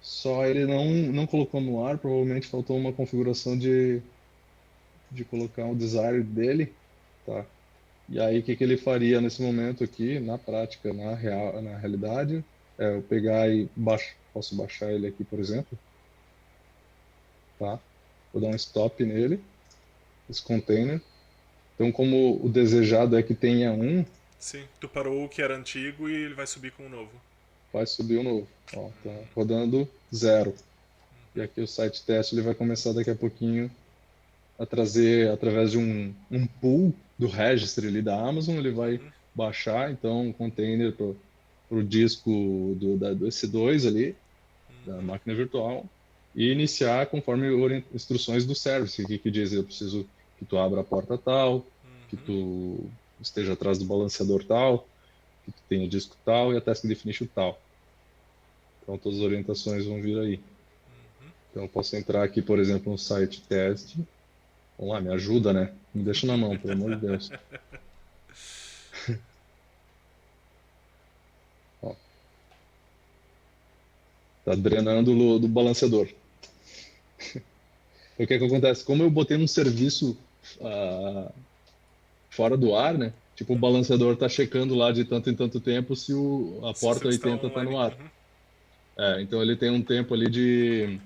Só ele não colocou no ar, provavelmente faltou uma configuração de colocar o desired dele, tá? E aí, o que que ele faria nesse momento aqui, na prática, na realidade, eu pegar e posso baixar ele aqui, por exemplo, tá? Vou dar um stop nele, esse container. Então, como o desejado é que tenha um, Sim, tu parou o que era antigo e ele vai subir com o novo. vai subir o novo. Ó, tá rodando zero. E Uhum. aqui o site teste ele vai começar daqui a pouquinho a trazer, através de um pool do registry ali da Amazon, ele vai Uhum. baixar, então, um container para o disco do EC2 ali, da Uhum. máquina virtual, e iniciar conforme instruções do service, que diz, eu preciso que tu abra a porta tal, que Uhum. tu esteja atrás do balanceador tal, que tu tenha disco tal e a task definition tal. Então, todas as orientações vão vir aí. Então, eu posso entrar aqui, por exemplo, no site teste. Vamos lá, me ajuda, né? Me deixa na mão, pelo amor de Deus. Ó, tá drenando do balanceador. O que é que acontece? Como eu botei um serviço ah, fora do ar, né? Tipo, o balanceador tá checando lá de tanto em tanto tempo se a Se o porta serviço está 80 tá online. no ar. Uhum. Então ele tem um tempo ali de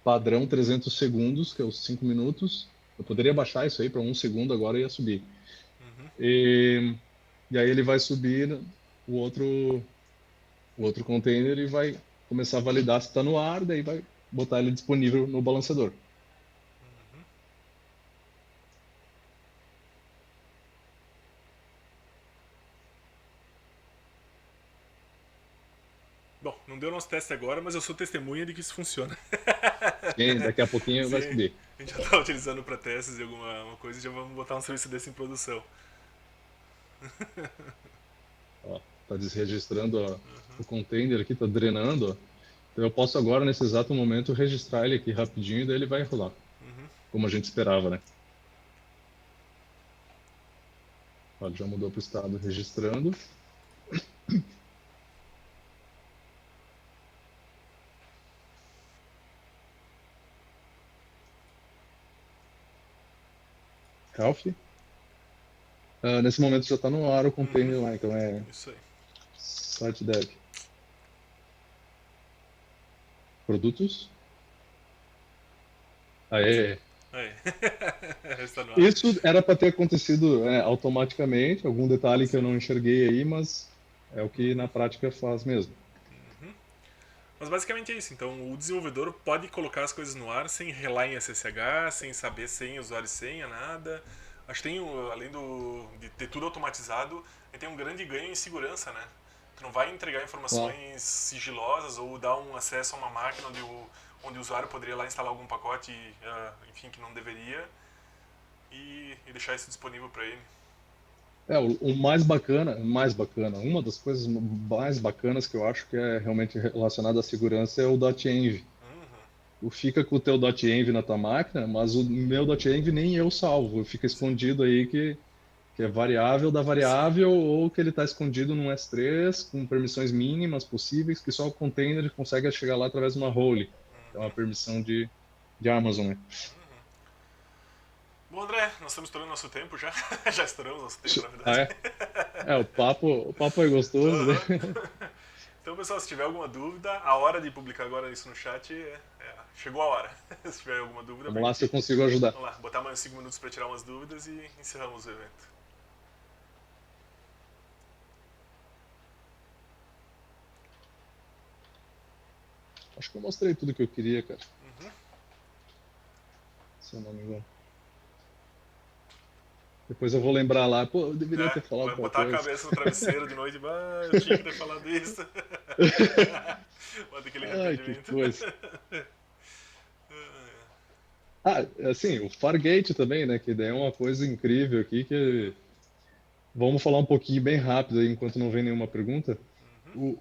padrão 300 segundos, que é os 5 minutos. Eu poderia baixar isso aí para 1 segundo agora e ia subir. Uhum. E, e aí ele vai subir o outro, o outro container e vai começar a validar se está no ar, daí vai botar ele disponível no balanceador. Bom, não deu nosso teste agora, mas eu sou testemunha de que isso funciona. Sim, daqui a pouquinho vai Sim, subir. a gente já está utilizando para testes de alguma uma coisa e já vamos botar um serviço desse em produção. Ó, tá desregistrando o container aqui, tá drenando. Ó. Então eu posso agora, nesse exato momento, registrar ele aqui rapidinho e daí ele vai rolar, como a gente esperava, né? Ó, já mudou para o estado registrando. Health. Nesse momento já está no ar o Uhum, container lá, então é isso aí. site dev. Produtos. Aê. Aí. Está no ar. Isso era para ter acontecido automaticamente, algum detalhe que eu Sim. não enxerguei aí, mas é o que na Uhum. prática faz mesmo. Mas basicamente é isso. Então o desenvolvedor pode colocar as coisas no ar sem relar em SSH, sem saber senha, usuário e senha, nada. Acho que tem, além de ter tudo automatizado, tem um grande ganho em segurança, né? Tu não vai entregar Claro. informações sigilosas ou dar um acesso a uma máquina onde o usuário poderia lá instalar algum pacote, enfim, que não deveria, e deixar isso disponível para ele. O mais bacana, uma das coisas mais bacanas que eu acho que é realmente relacionada à segurança é o .env. Uhum, Tu fica com o teu .env na tua máquina, mas o meu .env nem eu salvo, fica sim, escondido aí que é variável da sim. variável ou que ele está escondido num S3 com permissões mínimas possíveis que só o container consegue chegar lá através de uma role. É uma permissão de Amazon, né? Bom, André, nós estamos estourando nosso tempo já. Já estouramos nosso tempo, na Ah, verdade. é? O papo é gostoso, né? Aham. Então, pessoal, se tiver alguma dúvida, a hora de publicar agora isso no chat chegou a hora. Se tiver alguma dúvida, pra Vamos lá se eu gente, consigo ajudar. vamos lá, botar mais 5 minutos para tirar umas dúvidas e encerramos o evento. Acho que eu mostrei tudo que eu queria, cara, se eu não me engano. Depois eu vou lembrar lá, pô, eu deveria ter falado Vai tal botar a coisa. cabeça no travesseiro de noite, eu tinha que ter falado isso. Bota aquele Ai, que arrependimento. coisa. Ah, assim, o Fargate também, né? Que daí é uma coisa incrível aqui que vamos falar um pouquinho bem rápido aí, enquanto não vem nenhuma pergunta. O,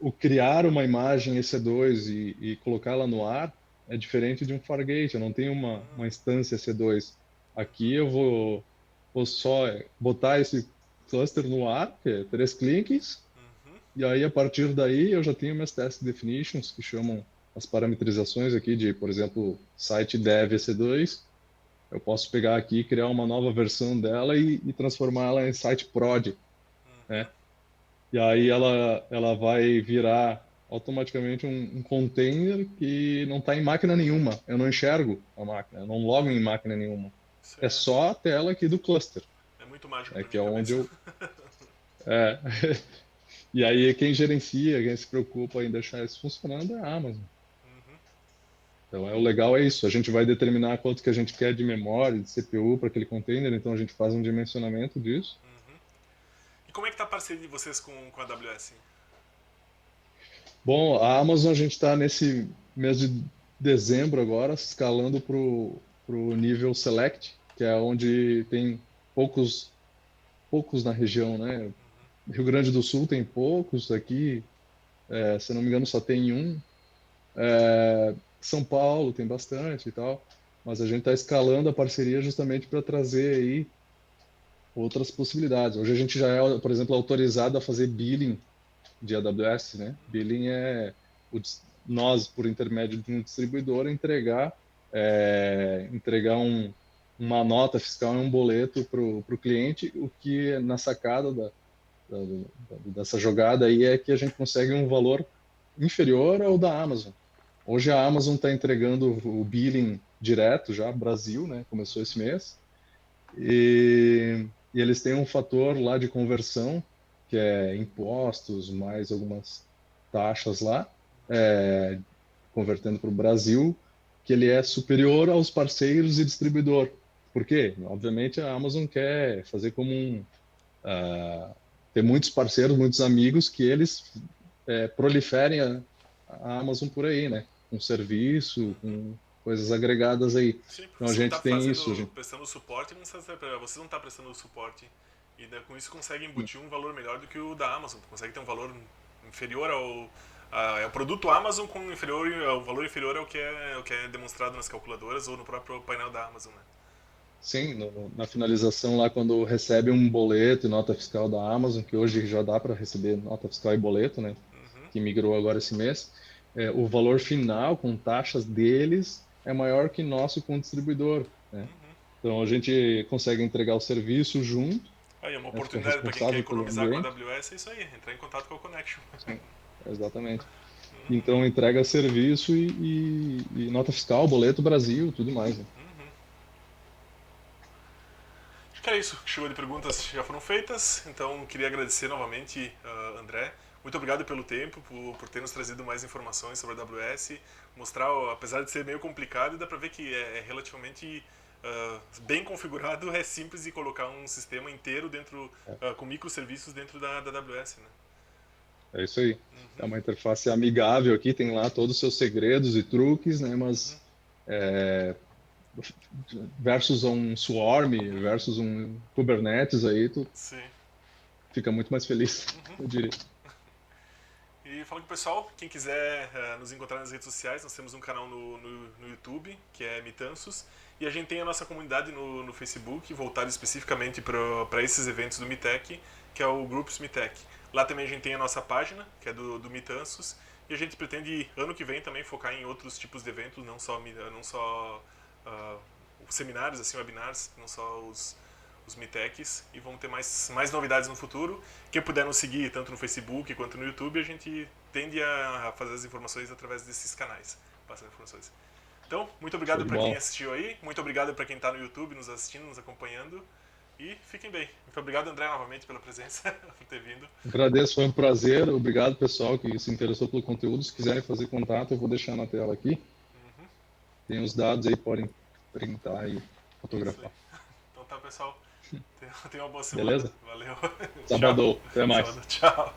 o criar uma imagem EC2 e colocá-la no ar é diferente de um Fargate. Eu não tenho uma instância EC2. Aqui eu vou só botar esse cluster no ar, que é 3 cliques, e aí a partir daí eu já tenho minhas test definitions, que chamam as parametrizações aqui de, por exemplo, site dev EC2. Eu posso pegar aqui e criar uma nova versão dela e transformá-la em site prod, né? E aí ela vai virar automaticamente um container que não está em máquina nenhuma. Eu não enxergo a máquina, eu não logo em máquina nenhuma. Isso É só a tela aqui do cluster, é muito mágico né, pra que minha é onde cabeça. eu. É. E aí quem gerencia, quem se preocupa em deixar isso funcionando é a Amazon. Então o legal é isso, a gente vai determinar quanto que a gente quer de memória, de CPU para aquele container, então a gente faz um dimensionamento disso. E como é que tá a parceria de vocês com a AWS? Bom, a Amazon a gente está nesse mês de dezembro agora, escalando para o nível Select, que é onde tem poucos na região, né? Rio Grande do Sul tem poucos, aqui, se eu não me engano, só tem um. São Paulo tem bastante e tal, mas a gente está escalando a parceria justamente para trazer aí outras possibilidades. Hoje a gente já é, por exemplo, autorizado a fazer billing de AWS, né? Billing é nós, por intermédio de um distribuidor, entregar uma nota fiscal e um boleto para o cliente, o que na sacada dessa jogada aí é que a gente consegue um valor inferior ao da Amazon. Hoje a Amazon está entregando o billing direto já, Brasil, né? Começou esse mês. E eles têm um fator lá de conversão, que é impostos, mais algumas taxas lá, convertendo para o Brasil, que ele é superior aos parceiros e distribuidor. Por quê? Obviamente a Amazon quer fazer como ter muitos parceiros, muitos amigos, que eles proliferem a Amazon por aí, né? Com serviço, com coisas agregadas aí. Sim, porque Então a se não tá gente tem isso, a gente. prestando suporte, não sabe, você não tá prestando suporte. E com isso consegue embutir um valor melhor do que o da Amazon. Consegue ter um valor inferior é o produto Amazon com o valor inferior ao que é demonstrado nas calculadoras ou no próprio painel da Amazon, né? Sim, na finalização lá, quando recebe um boleto e nota fiscal da Amazon, que hoje já dá para receber nota fiscal e boleto, né? Que migrou agora esse mês, o valor final com taxas deles é maior que nosso com o distribuidor, né? Então a gente consegue entregar o serviço junto, Aí, uma né, fica oportunidade para quem quer responsável pelo economizar com a ambiente. AWS, é isso aí, entrar em contato com a Connection. Sim, exatamente. Uhum, Então entrega serviço e nota fiscal, boleto Brasil, tudo mais, né? uhum. Acho que é isso. Chegou de perguntas já foram feitas, então queria agradecer novamente, André. Muito obrigado pelo tempo, por ter nos trazido mais informações sobre a AWS. Mostrar, apesar de ser meio complicado, dá para ver que é relativamente bem configurado, é simples de colocar um sistema inteiro dentro, com microserviços dentro da AWS, né? É isso aí. É Uhum, uma interface amigável aqui, tem lá todos os seus segredos e truques, né? uhum, Mas versus um Swarm, versus um Kubernetes aí, tu sim. fica muito mais feliz, Uhum. eu diria. E fala com o pessoal, quem quiser nos encontrar nas redes sociais, nós temos um canal no YouTube, que é Mitanços, e a gente tem a nossa comunidade no Facebook, voltada especificamente para esses eventos do Mitec, que é o Groups Mitec. Lá também a gente tem a nossa página, que é do Mitanços, e a gente pretende, ano que vem, também focar em outros tipos de eventos, não só seminários, assim, webinars, não só os Mitecs, e vão ter mais novidades no futuro. Quem puder nos seguir tanto no Facebook quanto no YouTube, a gente tende a fazer as informações através desses canais, passando informações. Então, muito Show obrigado de para quem bola. assistiu aí, muito obrigado para quem está no YouTube nos assistindo, nos acompanhando, e fiquem bem. Muito obrigado, André, novamente pela presença, por ter vindo. Agradeço, foi um prazer. Obrigado, pessoal, que se interessou pelo conteúdo. Se quiserem fazer contato, eu vou deixar na tela aqui. Uhum, Tem os dados aí, podem printar e isso aí. fotografar. Então tá, pessoal. Tenha uma boa semana. Beleza? Valeu. Tchau. Sabadão. Até mais. Sábado, tchau.